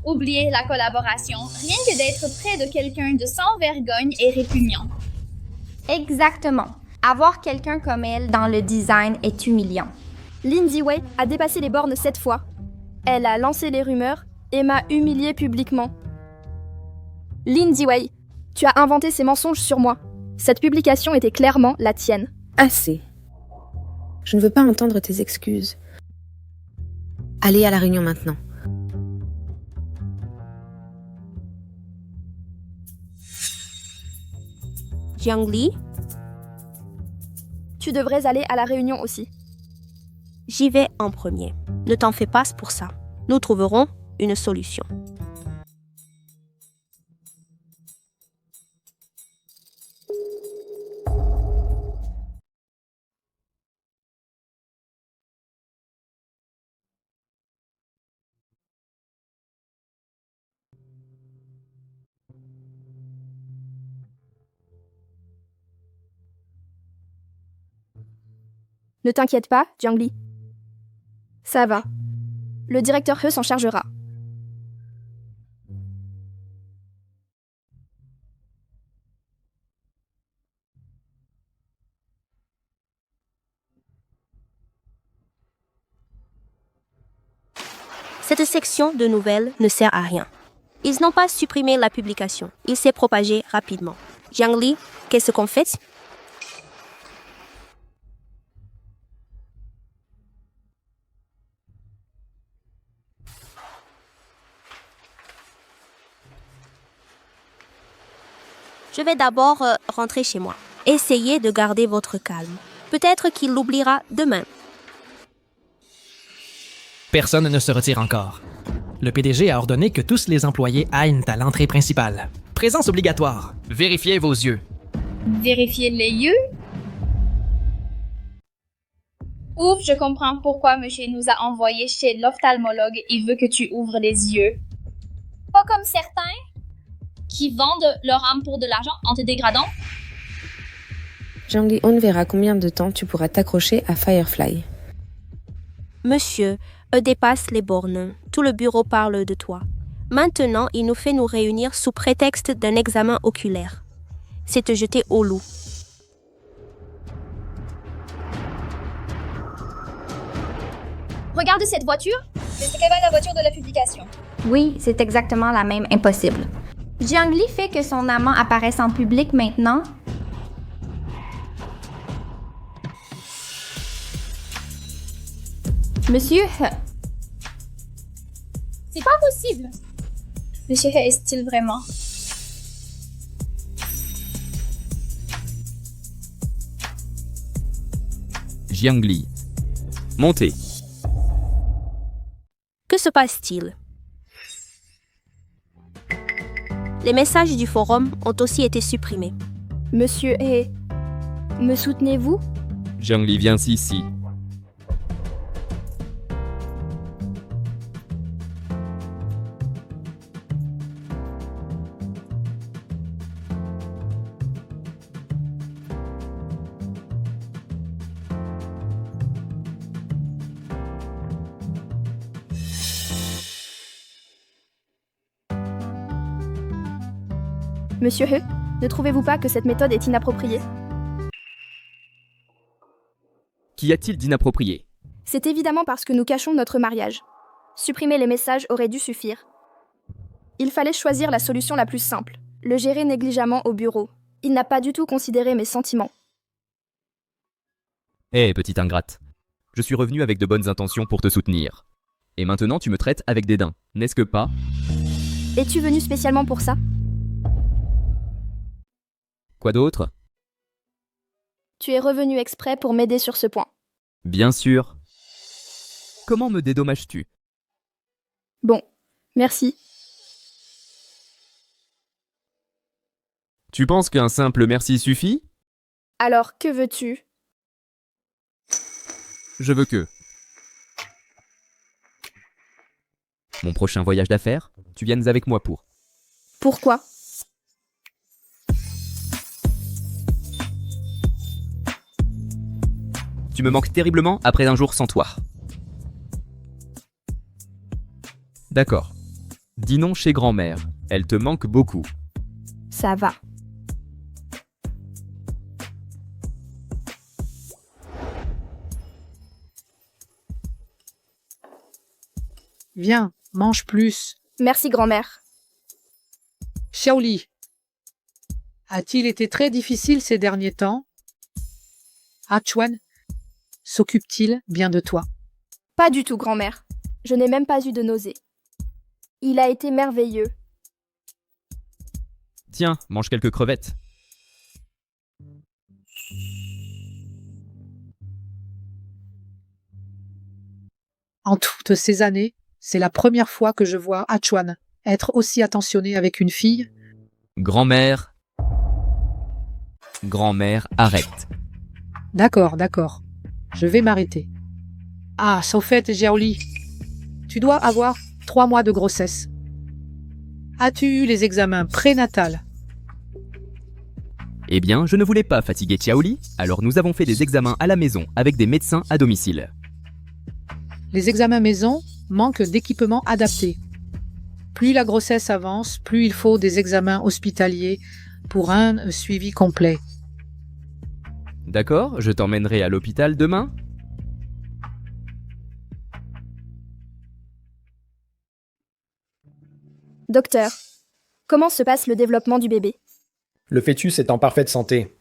Oubliez la collaboration. Rien que d'être près de quelqu'un de sans vergogne est répugnant. Exactement. Avoir quelqu'un comme elle dans le design est humiliant. Lin Ziwei a dépassé les bornes 7 fois. Elle a lancé les rumeurs et m'a humilié publiquement. Lin Ziwei, tu as inventé ces mensonges sur moi. Cette publication était clairement la tienne. Assez. Je ne veux pas entendre tes excuses. Allez à la réunion maintenant. Jiangli, tu devrais aller à la réunion aussi. J'y vais en premier. Ne t'en fais pas pour ça. Nous trouverons une solution. Ne t'inquiète pas, Jiangli. Ça va. Le directeur He s'en chargera. Cette section de nouvelles ne sert à rien. Ils n'ont pas supprimé la publication. Il s'est propagé rapidement. Jiangli, qu'est-ce qu'on fait? Je vais d'abord rentrer chez moi. Essayez de garder votre calme. Peut-être qu'il l'oubliera demain. Personne ne se retire encore. Le PDG a ordonné que tous les employés aillent à l'entrée principale. Présence obligatoire. Vérifiez vos yeux. Vérifier les yeux? Ouf, je comprends pourquoi monsieur nous a envoyés chez l'ophtalmologue. Il veut que tu ouvres les yeux. Pas comme certains qui vendent leur âme pour de l'argent en te dégradant. Jiangli, on verra combien de temps tu pourras t'accrocher à Firefly. Monsieur, dépasse les bornes. Tout le bureau parle de toi. Maintenant, il nous fait nous réunir sous prétexte d'un examen oculaire. C'est te jeter au loup. Regarde cette voiture. C'est quand même la voiture de la publication. Oui, c'est exactement la même, impossible. Jiangli fait que son amant apparaisse en public maintenant. Monsieur He. C'est pas possible. Monsieur He est-il vraiment? Jiangli. Montez. Que se passe-t-il? Les messages du forum ont aussi été supprimés. Monsieur He, me soutenez-vous? Jiangli, viens ici. Monsieur He, ne trouvez-vous pas que cette méthode est inappropriée? Qu'y a-t-il d'inapproprié? C'est évidemment parce que nous cachons notre mariage. Supprimer les messages aurait dû suffire. Il fallait choisir la solution la plus simple, le gérer négligemment au bureau. Il n'a pas du tout considéré mes sentiments. Hé, petite ingrate. Je suis revenu avec de bonnes intentions pour te soutenir. Et maintenant tu me traites avec dédain, n'est-ce que pas? Es-tu venu spécialement pour ça? Quoi d'autre? Tu es revenu exprès pour m'aider sur ce point. Bien sûr. Comment me dédommages-tu? Bon, merci. Tu penses qu'un simple merci suffit? Alors, que veux-tu? Je veux que... Mon prochain voyage d'affaires, tu viennes avec moi pour... Pourquoi? Tu me manques terriblement après un jour sans toi. D'accord. Dînons chez grand-mère. Elle te manque beaucoup. Ça va. Viens, mange plus. Merci, grand-mère. Xiaoli, a-t-il été très difficile ces derniers temps? Chuan, s'occupe-t-il bien de toi? Pas du tout, grand-mère. Je n'ai même pas eu de nausée. Il a été merveilleux. Tiens, mange quelques crevettes. En toutes ces années, c'est la première fois que je vois Chuan être aussi attentionné avec une fille. Grand-mère. Grand-mère, arrête. D'accord. Je vais m'arrêter. Ah, au fait, Xiaoli, tu dois avoir 3 mois de grossesse. As-tu eu les examens prénatals? Eh bien, je ne voulais pas fatiguer Xiaoli, alors nous avons fait des examens à la maison avec des médecins à domicile. Les examens maison manquent d'équipements adaptés. Plus la grossesse avance, plus il faut des examens hospitaliers pour un suivi complet. D'accord, je t'emmènerai à l'hôpital demain. Docteur, comment se passe le développement du bébé? Le fœtus est en parfaite santé.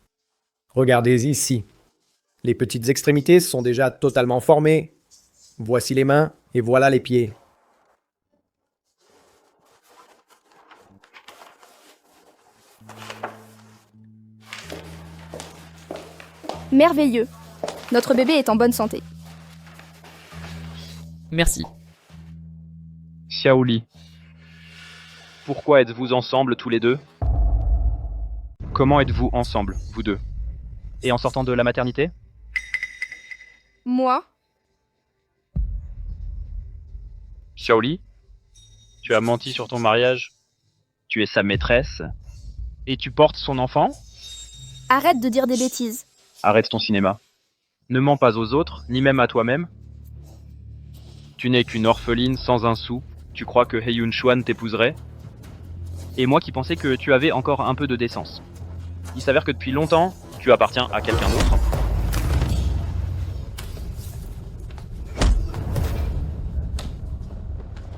Regardez ici. Les petites extrémités sont déjà totalement formées. Voici les mains et voilà les pieds. Merveilleux. Notre bébé est en bonne santé. Merci. Xiaoli. Pourquoi êtes-vous ensemble tous les deux? Comment êtes-vous ensemble, vous deux? Et en sortant de la maternité? Moi? Xiaoli, tu as menti sur ton mariage. Tu es sa maîtresse. Et tu portes son enfant? Arrête de dire des bêtises. Arrête ton cinéma. Ne mens pas aux autres, ni même à toi-même. Tu n'es qu'une orpheline sans un sou. Tu crois que Heyun Xuan t'épouserait? Et moi qui pensais que tu avais encore un peu de décence. Il s'avère que depuis longtemps, tu appartiens à quelqu'un d'autre.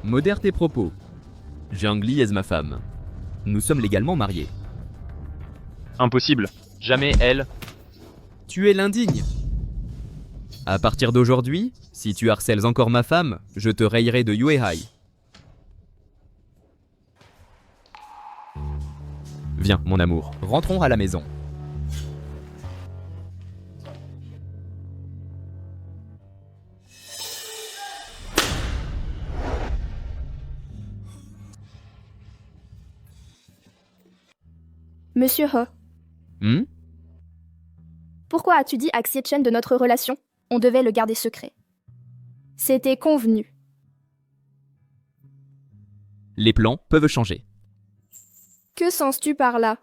Modère tes propos. Jiangli est ma femme. Nous sommes légalement mariés. Impossible. Jamais elle. Tu es l'indigne. À partir d'aujourd'hui, si tu harcèles encore ma femme, je te rayerai de Yuehai. Viens, mon amour, rentrons à la maison. Monsieur He, pourquoi as-tu dit à Xie Chen de notre relation? On devait le garder secret. C'était convenu. Les plans peuvent changer. Que sens-tu par là?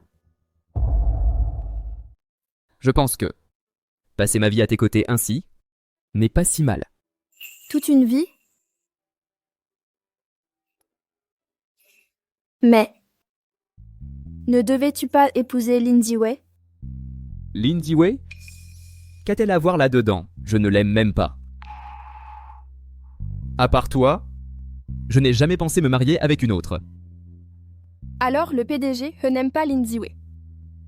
Je pense que passer ma vie à tes côtés ainsi n'est pas si mal. Toute une vie? Mais ne devais-tu pas épouser Lin Ziwei? Lin Ziwei? Qu'a-t-elle à voir là-dedans? Je ne l'aime même pas. À part toi, je n'ai jamais pensé me marier avec une autre. Alors le PDG n'aime pas Lin Ziwei,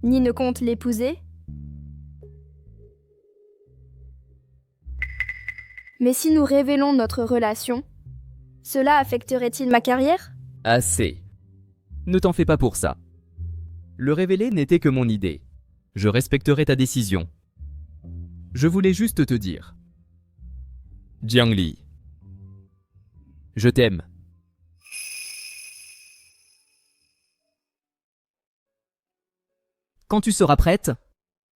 ni ne compte l'épouser? Mais si nous révélons notre relation, cela affecterait-il ma carrière? Assez. Ne t'en fais pas pour ça. Le révéler n'était que mon idée. Je respecterai ta décision. Je voulais juste te dire. Jiangli, je t'aime. Quand tu seras prête,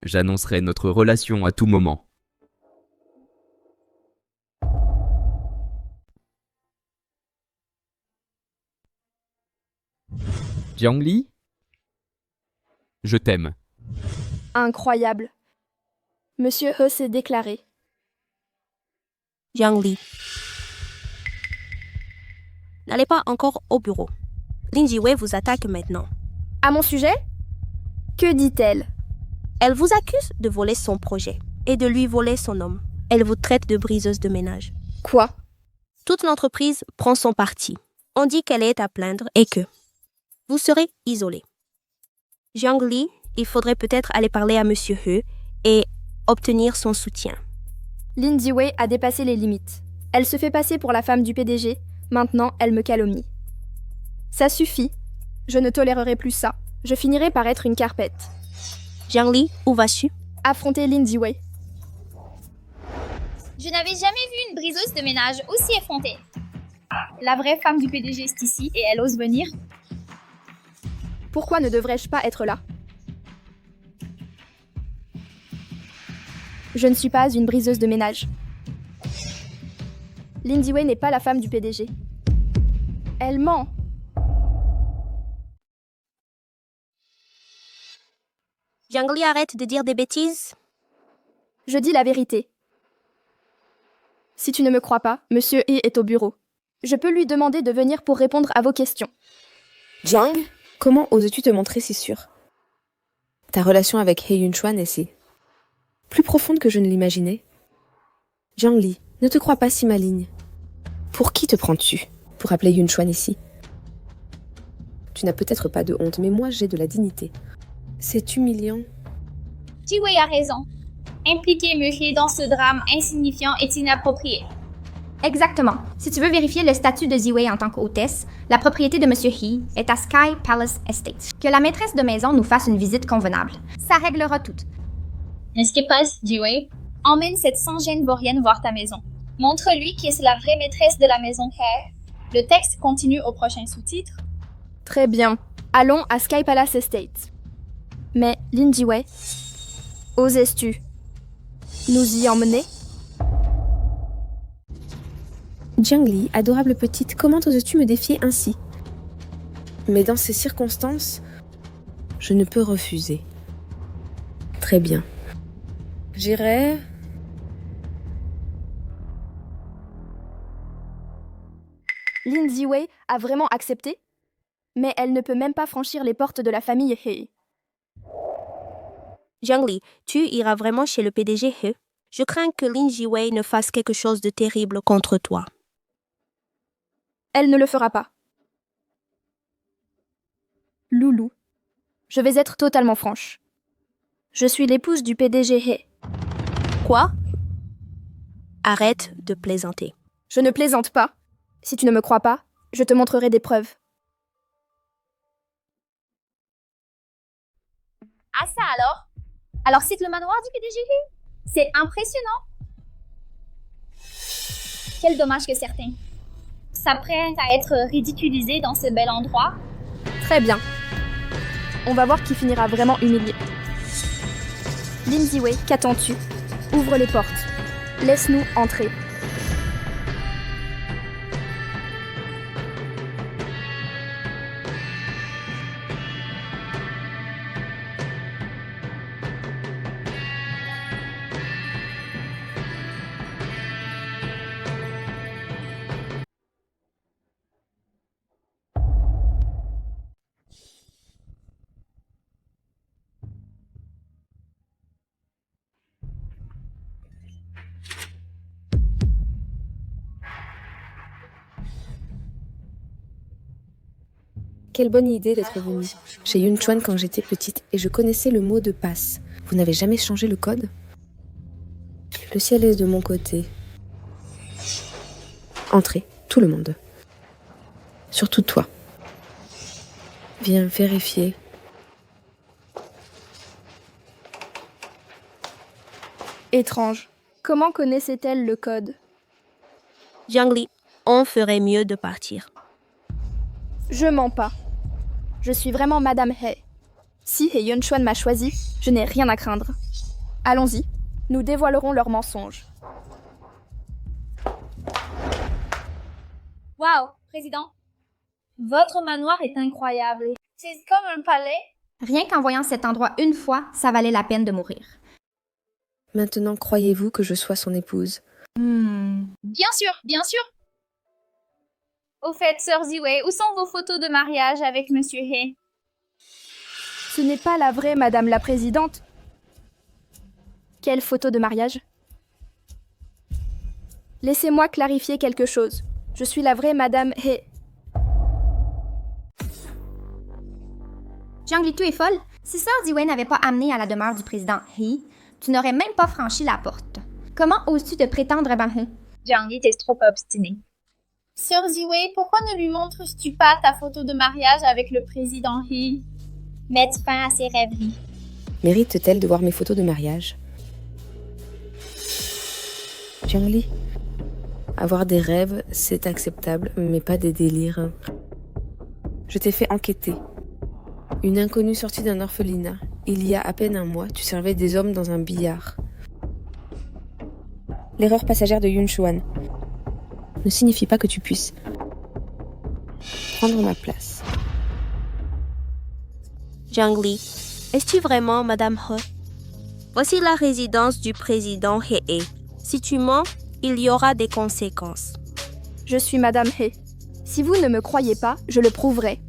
j'annoncerai notre relation à tout moment. Jiangli, je t'aime. Incroyable. Monsieur He s'est déclaré. Jiangli. N'allez pas encore au bureau. Lin Ziwei vous attaque maintenant. À mon sujet? Que dit-elle? Elle vous accuse de voler son projet et de lui voler son homme. Elle vous traite de briseuse de ménage. Quoi? Toute l'entreprise prend son parti. On dit qu'elle est à plaindre et que vous serez isolé. Jiangli, il faudrait peut-être aller parler à Monsieur He et obtenir son soutien. Lin Ziwei a dépassé les limites. Elle se fait passer pour la femme du PDG. Maintenant, elle me calomnie. Ça suffit. Je ne tolérerai plus ça. Je finirai par être une carpette. Jiangli, où vas-tu? Affronter Lin Ziwei. Je n'avais jamais vu une briseuse de ménage aussi effrontée. La vraie femme du PDG est ici et elle ose venir. Pourquoi ne devrais-je pas être là? Je ne suis pas une briseuse de ménage. Lin Ziwei n'est pas la femme du PDG. Elle ment. Jiangli, arrête de dire des bêtises. Je dis la vérité. Si tu ne me crois pas, Monsieur He est au bureau. Je peux lui demander de venir pour répondre à vos questions. Jiang, comment oses-tu te montrer si sûr? Ta relation avec Heyun Xuan est si plus profonde que je ne l'imaginais. Jiangli, ne te crois pas si maligne. Pour qui te prends-tu pour appeler Yun Xuan ici? Tu n'as peut-être pas de honte, mais moi j'ai de la dignité. C'est humiliant. Ziwei a raison. Impliquer Murray dans ce drame insignifiant est inapproprié. Exactement. Si tu veux vérifier le statut de Ziwei en tant qu'hôtesse, la propriété de Monsieur He est à Sky Palace Estate. Que la maîtresse de maison nous fasse une visite convenable. Ça réglera tout. N'est-ce qui passe, Jiwei? Emmène cette sans-gêne vaurienne voir ta maison. Montre-lui qui est la vraie maîtresse de la maison He. Le texte continue au prochain sous-titre. Très bien. Allons à Sky Palace Estate. Mais, Lin Jiwei, oses-tu nous y emmener? Jiangli, adorable petite, comment oses-tu me défier ainsi? Mais dans ces circonstances, je ne peux refuser. Très bien. J'irai... Lin Jiwei a vraiment accepté, mais elle ne peut même pas franchir les portes de la famille He. Jiangli, tu iras vraiment chez le PDG He? Je crains que Lin Jiwei ne fasse quelque chose de terrible contre toi. Elle ne le fera pas. Loulou, je vais être totalement franche. Je suis l'épouse du PDG He. Quoi? Arrête de plaisanter. Je ne plaisante pas. Si tu ne me crois pas, je te montrerai des preuves. Ah ça alors? Alors cite le manoir du PDG He? C'est impressionnant. Quel dommage que certains s'apprêtent à être ridiculisés dans ce bel endroit. Très bien. On va voir qui finira vraiment humilié. Lin Jiwei, qu'attends-tu? Ouvre les portes. Laisse-nous entrer. Quelle bonne idée d'être venue. J'ai Yun Chuan quand j'étais petite et je connaissais le mot de passe. Vous n'avez jamais changé le code? Le ciel est de mon côté. Entrez, tout le monde. Surtout toi. Viens vérifier. Étrange. Comment connaissait-elle le code? Jiangli, on ferait mieux de partir. Je mens pas. Je suis vraiment Madame He. Si He Yun-chuan m'a choisi, je n'ai rien à craindre. Allons-y, nous dévoilerons leurs mensonges. Waouh, président. Votre manoir est incroyable. C'est comme un palais. Rien qu'en voyant cet endroit une fois, ça valait la peine de mourir. Maintenant, croyez-vous que je sois son épouse? Bien sûr, bien sûr. Au fait, Sœur Jiwei, où sont vos photos de mariage avec Monsieur He? Ce n'est pas la vraie Madame la Présidente. Quelle photo de mariage? Laissez-moi clarifier quelque chose. Je suis la vraie Madame He. Jiangli, tu es folle? Si Sœur Jiwei n'avait pas amené à la demeure du président He, tu n'aurais même pas franchi la porte. Comment oses-tu te prétendre à He? Jiangli, t'es trop obstinée. Sœur Jiwei, pourquoi ne lui montres-tu pas ta photo de mariage avec le président He? Mettre fin à ses rêveries. Mérite-t-elle de voir mes photos de mariage? Jiangli, avoir des rêves, c'est acceptable, mais pas des délires. Je t'ai fait enquêter. Une inconnue sortie d'un orphelinat. Il y a à peine un mois, tu servais des hommes dans un billard. L'erreur passagère de Yun Chuan ne signifie pas que tu puisses prendre ma place. Jiangli, es-tu vraiment Madame He? Voici la résidence du président He. Si tu mens, il y aura des conséquences. Je suis Madame He. Si vous ne me croyez pas, je le prouverai.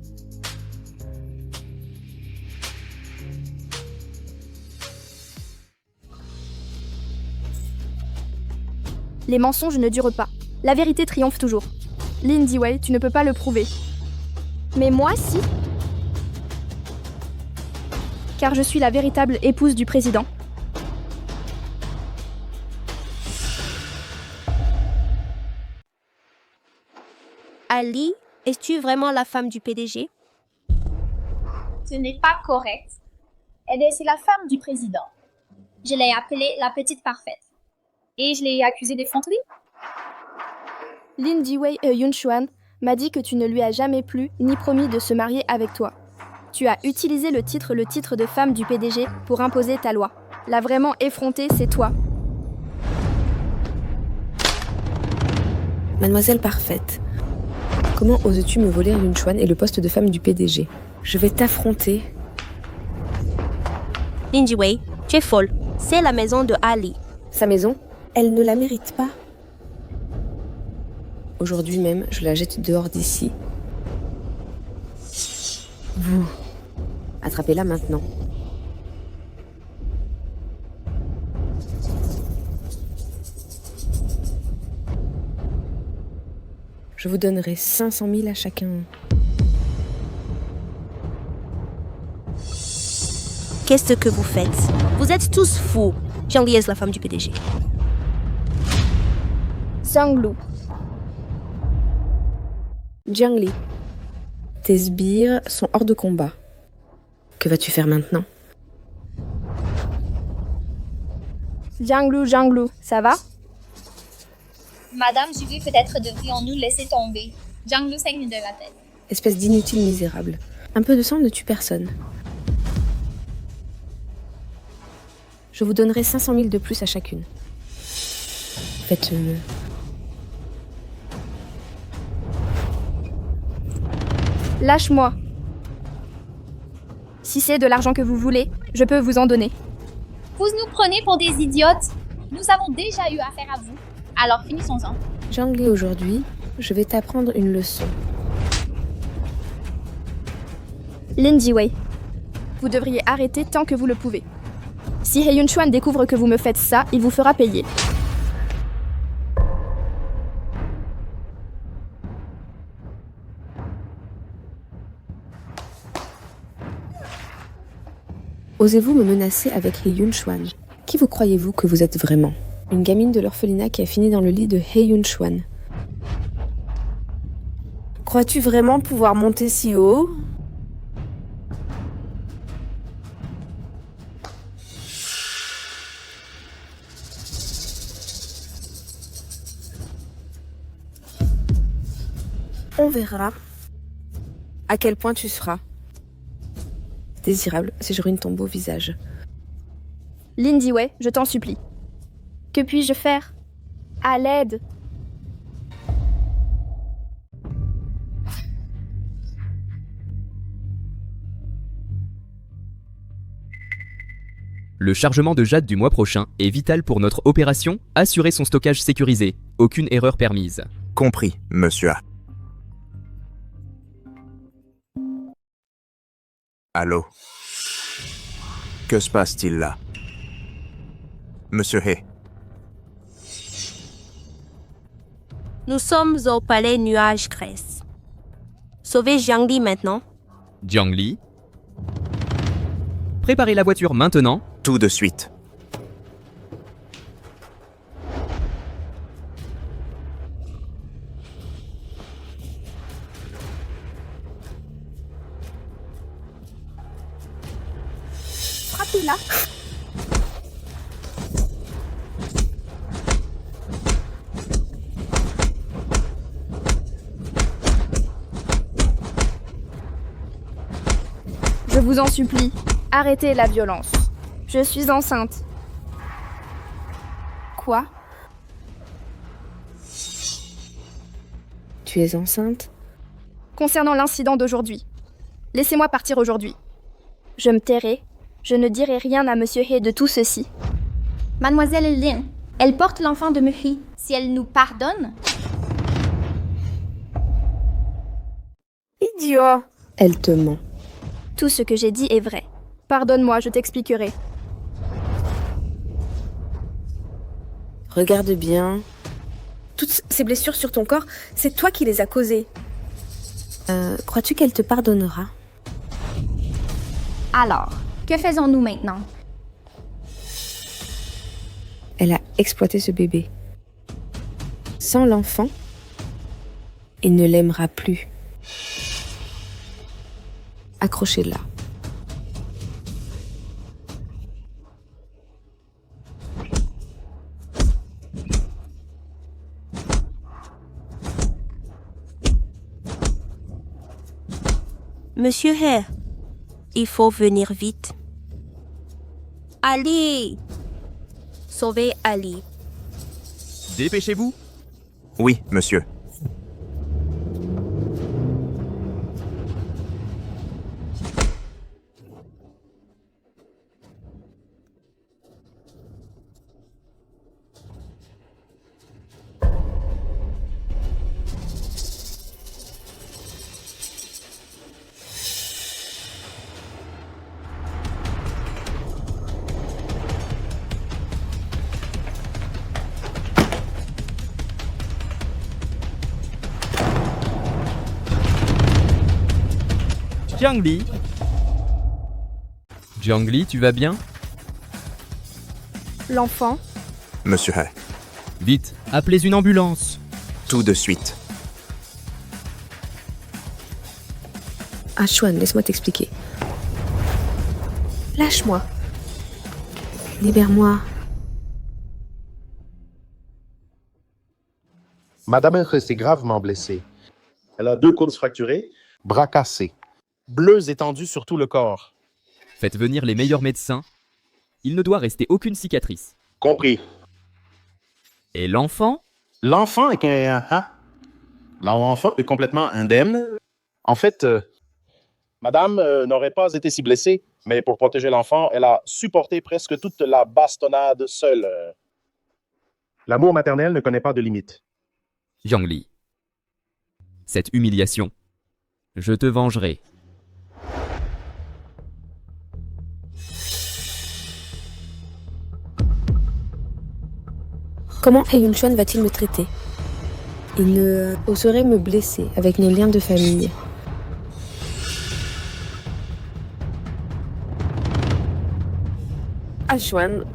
Les mensonges ne durent pas. La vérité triomphe toujours. Lin Jiwei, tu ne peux pas le prouver. Mais moi, si. Car je suis la véritable épouse du président. Ali, es-tu vraiment la femme du PDG? Ce n'est pas correct. Elle est la femme du président. Je l'ai appelée la petite parfaite. Et je l'ai accusée d'effronterie. Lin Jiwei Yunchuan m'a dit que tu ne lui as jamais plu ni promis de se marier avec toi. Tu as utilisé le titre de femme du PDG pour imposer ta loi. La vraiment effrontée, c'est toi. Mademoiselle parfaite, comment oses-tu me voler Yunchuan et le poste de femme du PDG? Je vais t'affronter. Lin Jiwei, tu es folle. C'est la maison de Ali. Sa maison? Elle ne la mérite pas. Aujourd'hui même, je la jette dehors d'ici. Vous, attrapez-la maintenant. Je vous donnerai 500 000 à chacun. Qu'est-ce que vous faites? Vous êtes tous fous. Jiangli est la femme du PDG. Zhang Lu. Jiangli, tes sbires sont hors de combat. Que vas-tu faire maintenant? Zhang Lu, ça va? Madame Julie, peut-être devrions-nous laisser tomber. Zhang Lu saigne de la tête. Espèce d'inutile misérable. Un peu de sang ne tue personne. Je vous donnerai 500 000 de plus à chacune. Faites-le. Lâche-moi. Si c'est de l'argent que vous voulez, je peux vous en donner. Vous nous prenez pour des idiotes. Nous avons déjà eu affaire à vous. Alors finissons-en. Jiangli, aujourd'hui, je vais t'apprendre une leçon. Lin Jiwei, vous devriez arrêter tant que vous le pouvez. Si He Yunchuan découvre que vous me faites ça, il vous fera payer. Osez-vous me menacer avec He Yunchuan? Qui vous croyez-vous que vous êtes vraiment? Une gamine de l'orphelinat qui a fini dans le lit de He Yunchuan. Crois-tu vraiment pouvoir monter si haut? On verra à quel point tu seras désirable si je ruine ton beau visage. Lin Jiwei, je t'en supplie. Que puis-je faire? À l'aide! Le chargement de jade du mois prochain est vital pour notre opération. Assurer son stockage sécurisé. Aucune erreur permise. Compris, monsieur A. Allô? Que se passe-t-il là? Monsieur He. Nous sommes au palais Nuage Grèce. Sauvez Jiangli maintenant. Jiangli. Préparez la voiture maintenant. Tout de suite. Frappez-la! Je vous en supplie, arrêtez la violence. Je suis enceinte. Quoi? Tu es enceinte? Concernant l'incident d'aujourd'hui. Laissez-moi partir aujourd'hui. Je me tairai. Je ne dirai rien à Monsieur He de tout ceci. Mademoiselle Lin, elle porte l'enfant de Murray. Si elle nous pardonne... Idiot! Elle te ment. Tout ce que j'ai dit est vrai. Pardonne-moi, je t'expliquerai. Regarde bien. Toutes ces blessures sur ton corps, c'est toi qui les as causées. Crois-tu qu'elle te pardonnera? Alors, que faisons-nous maintenant? Elle a exploité ce bébé. Sans l'enfant, il ne l'aimera plus. Accrochez-la. Monsieur He, il faut venir vite. Ali! Sauvez Ali. Dépêchez-vous. Oui, monsieur. Jiangli. Jiangli, tu vas bien? L'enfant. Monsieur He. Vite, appelez une ambulance. Tout de suite. Ashwan, laisse-moi t'expliquer. Lâche-moi. Libère-moi. Madame He s'est gravement blessée. Elle a 2 côtes fracturées, bras cassés, bleues étendues sur tout le corps. Faites venir les meilleurs médecins. Il ne doit rester aucune cicatrice. Compris. Et l'enfant? L'enfant L'enfant est complètement indemne. En fait, madame n'aurait pas été si blessée, mais pour protéger l'enfant, elle a supporté presque toute la bastonnade seule. L'amour maternel ne connaît pas de limite. Jiangli. Cette humiliation. Je te vengerai. Comment He Yun-chuan va-t-il me traiter? Il ne oserait me blesser avec nos liens de famille. Ashwan.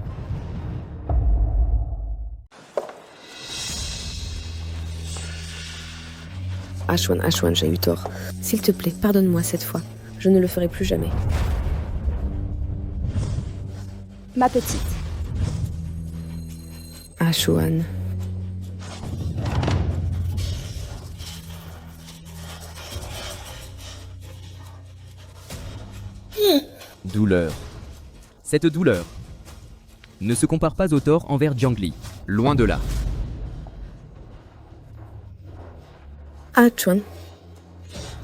Ashwan, j'ai eu tort. S'il te plaît, pardonne-moi cette fois. Je ne le ferai plus jamais. Ma petite. Ashwan. Douleur. Cette douleur ne se compare pas au tort envers Jiangli. Loin de là. Ashwan.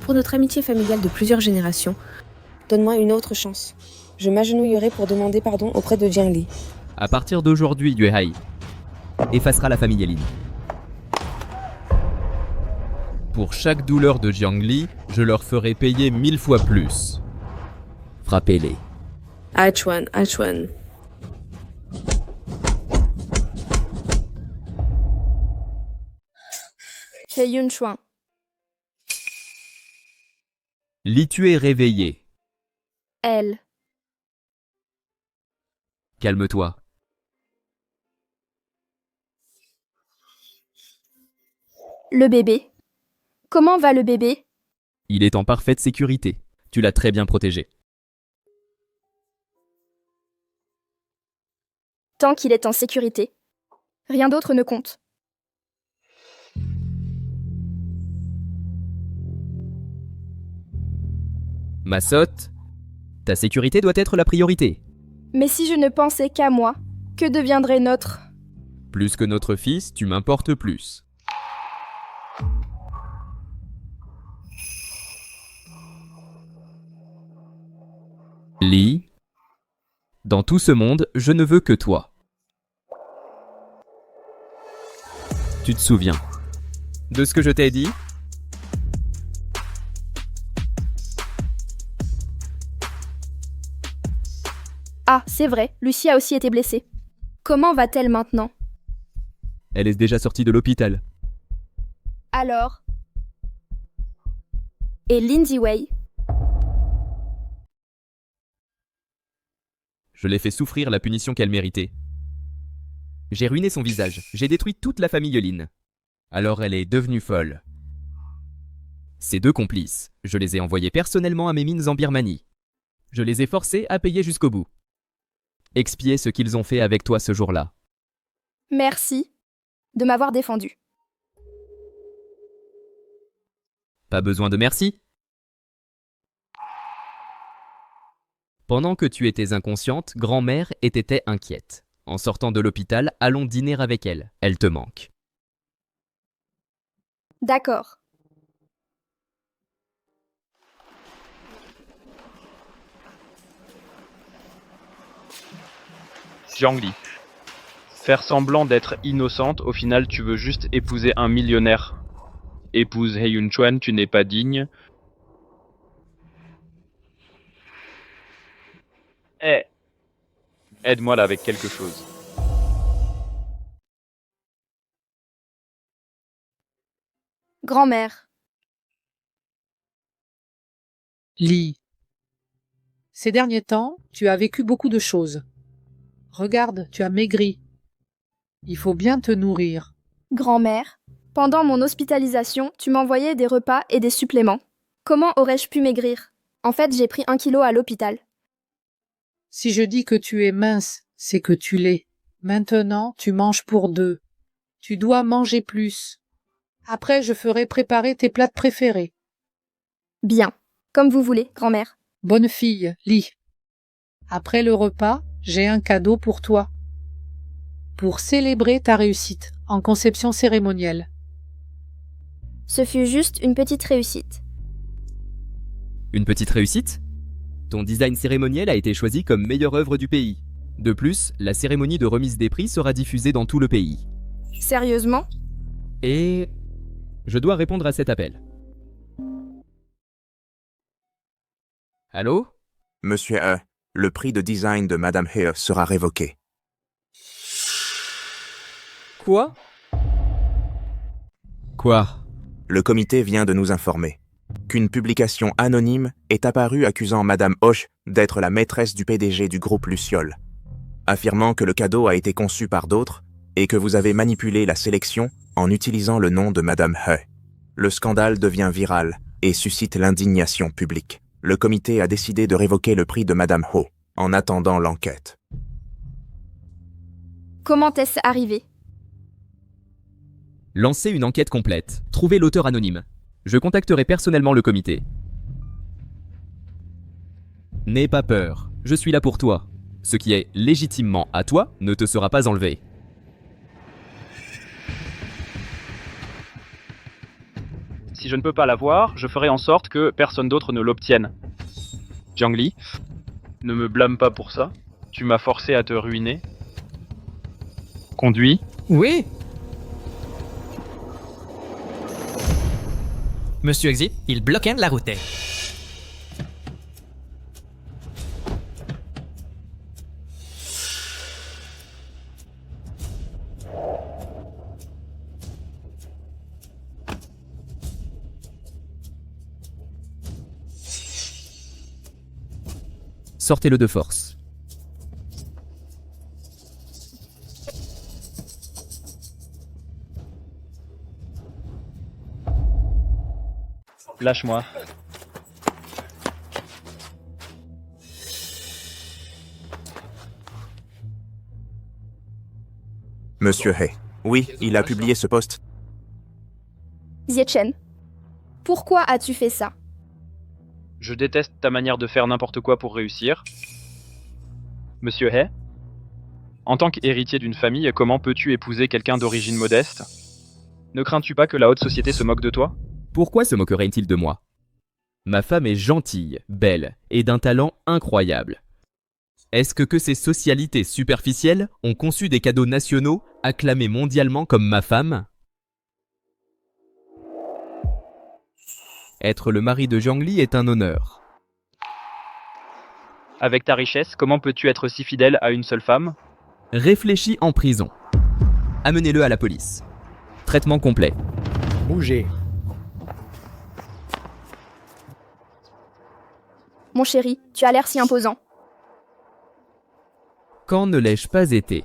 Pour notre amitié familiale de plusieurs générations, donne-moi une autre chance. Je m'agenouillerai pour demander pardon auprès de Jiangli. À partir d'aujourd'hui, Yuehai effacera la famille Lin. Pour chaque douleur de Jiangli, je leur ferai payer 1000 fois plus. Frappez-les. Ashwan. He Yun-chuan. Li, tu es réveillé. Elle. Calme-toi. Le bébé. Comment va le bébé? Il est en parfaite sécurité. Tu l'as très bien protégé. Tant qu'il est en sécurité. Rien d'autre ne compte. Massotte, ta sécurité doit être la priorité. Mais si je ne pensais qu'à moi, que deviendrait notre... Plus que notre fils, tu m'importes plus. Li, dans tout ce monde, je ne veux que toi. Tu te souviens de ce que je t'ai dit? Ah, c'est vrai, Lucie a aussi été blessée. Comment va-t-elle maintenant? Elle est déjà sortie de l'hôpital. Alors? Et Lindsay Wei? Je l'ai fait souffrir la punition qu'elle méritait. J'ai ruiné son visage, j'ai détruit toute la famille Lin. Alors elle est devenue folle. Ces 2 complices, je les ai envoyés personnellement à mes mines en Birmanie. Je les ai forcés à payer jusqu'au bout. Expier ce qu'ils ont fait avec toi ce jour-là. Merci de m'avoir défendu. Pas besoin de merci. Pendant que tu étais inconsciente, grand-mère était inquiète. En sortant de l'hôpital, allons dîner avec elle. Elle te manque. D'accord. Jiangli. Faire semblant d'être innocente, au final tu veux juste épouser un millionnaire. Épouse He Yun-chuan, tu n'es pas digne. Eh, aide-moi là avec quelque chose. Grand-mère. Lee. Ces derniers temps, tu as vécu beaucoup de choses. Regarde, tu as maigri. Il faut bien te nourrir. Grand-mère. Pendant mon hospitalisation, tu m'envoyais des repas et des suppléments. Comment aurais-je pu maigrir? En fait, j'ai pris 1 kilo à l'hôpital. Si je dis que tu es mince, c'est que tu l'es. Maintenant, tu manges pour 2. Tu dois manger plus. Après, je ferai préparer tes plats préférés. Bien. Comme vous voulez, grand-mère. Bonne fille, Lee. Après le repas, j'ai un cadeau pour toi. Pour célébrer ta réussite en conception cérémonielle. Ce fut juste une petite réussite. Une petite réussite? Ton design cérémoniel a été choisi comme meilleure œuvre du pays. De plus, la cérémonie de remise des prix sera diffusée dans tout le pays. Sérieusement? Et... je dois répondre à cet appel. Allô? Monsieur He, le prix de design de Madame He sera révoqué. Quoi? Quoi? Le comité vient de nous informer qu'une publication anonyme est apparue accusant Madame Hoche d'être la maîtresse du PDG du groupe Luciole, affirmant que le cadeau a été conçu par d'autres et que vous avez manipulé la sélection en utilisant le nom de Madame He. Le scandale devient viral et suscite l'indignation publique. Le comité a décidé de révoquer le prix de Madame Ho en attendant l'enquête. Comment est-ce arrivé? Lancez une enquête complète. Trouvez l'auteur anonyme. Je contacterai personnellement le comité. N'aie pas peur. Je suis là pour toi. Ce qui est légitimement à toi ne te sera pas enlevé. Si je ne peux pas l'avoir, je ferai en sorte que personne d'autre ne l'obtienne. Jiangli, ne me blâme pas pour ça. Tu m'as forcé à te ruiner. Conduis. Oui. Monsieur Exit, il bloque la route. Sortez-le de force. Lâche-moi. Monsieur He. Oui, il a publié ce post. Ziechen, pourquoi as-tu fait ça? Je déteste ta manière de faire n'importe quoi pour réussir. Monsieur He, en tant qu'héritier d'une famille, comment peux-tu épouser quelqu'un d'origine modeste? Ne crains-tu pas que la haute société se moque de toi? Pourquoi se moquerait-il de moi? Ma femme est gentille, belle et d'un talent incroyable. Est-ce que ces socialités superficielles ont conçu des cadeaux nationaux acclamés mondialement comme ma femme? Être le mari de Jiangli est un honneur. Avec ta richesse, comment peux-tu être si fidèle à une seule femme? Réfléchis en prison. Amenez-le à la police. Traitement complet. Bougez. Mon chéri, tu as l'air si imposant. Quand ne l'ai-je pas été?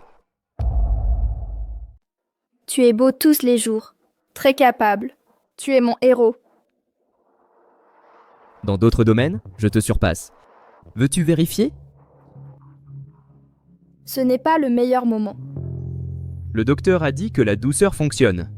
Tu es beau tous les jours. Très capable. Tu es mon héros. Dans d'autres domaines, je te surpasse. Veux-tu vérifier? Ce n'est pas le meilleur moment. Le docteur a dit que la douceur fonctionne.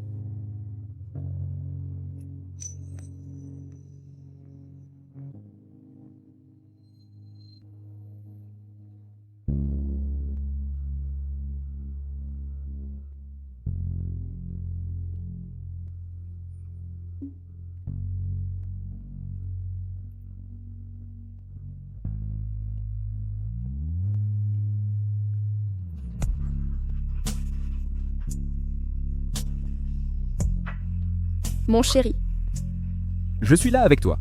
Mon chéri. Je suis là avec toi.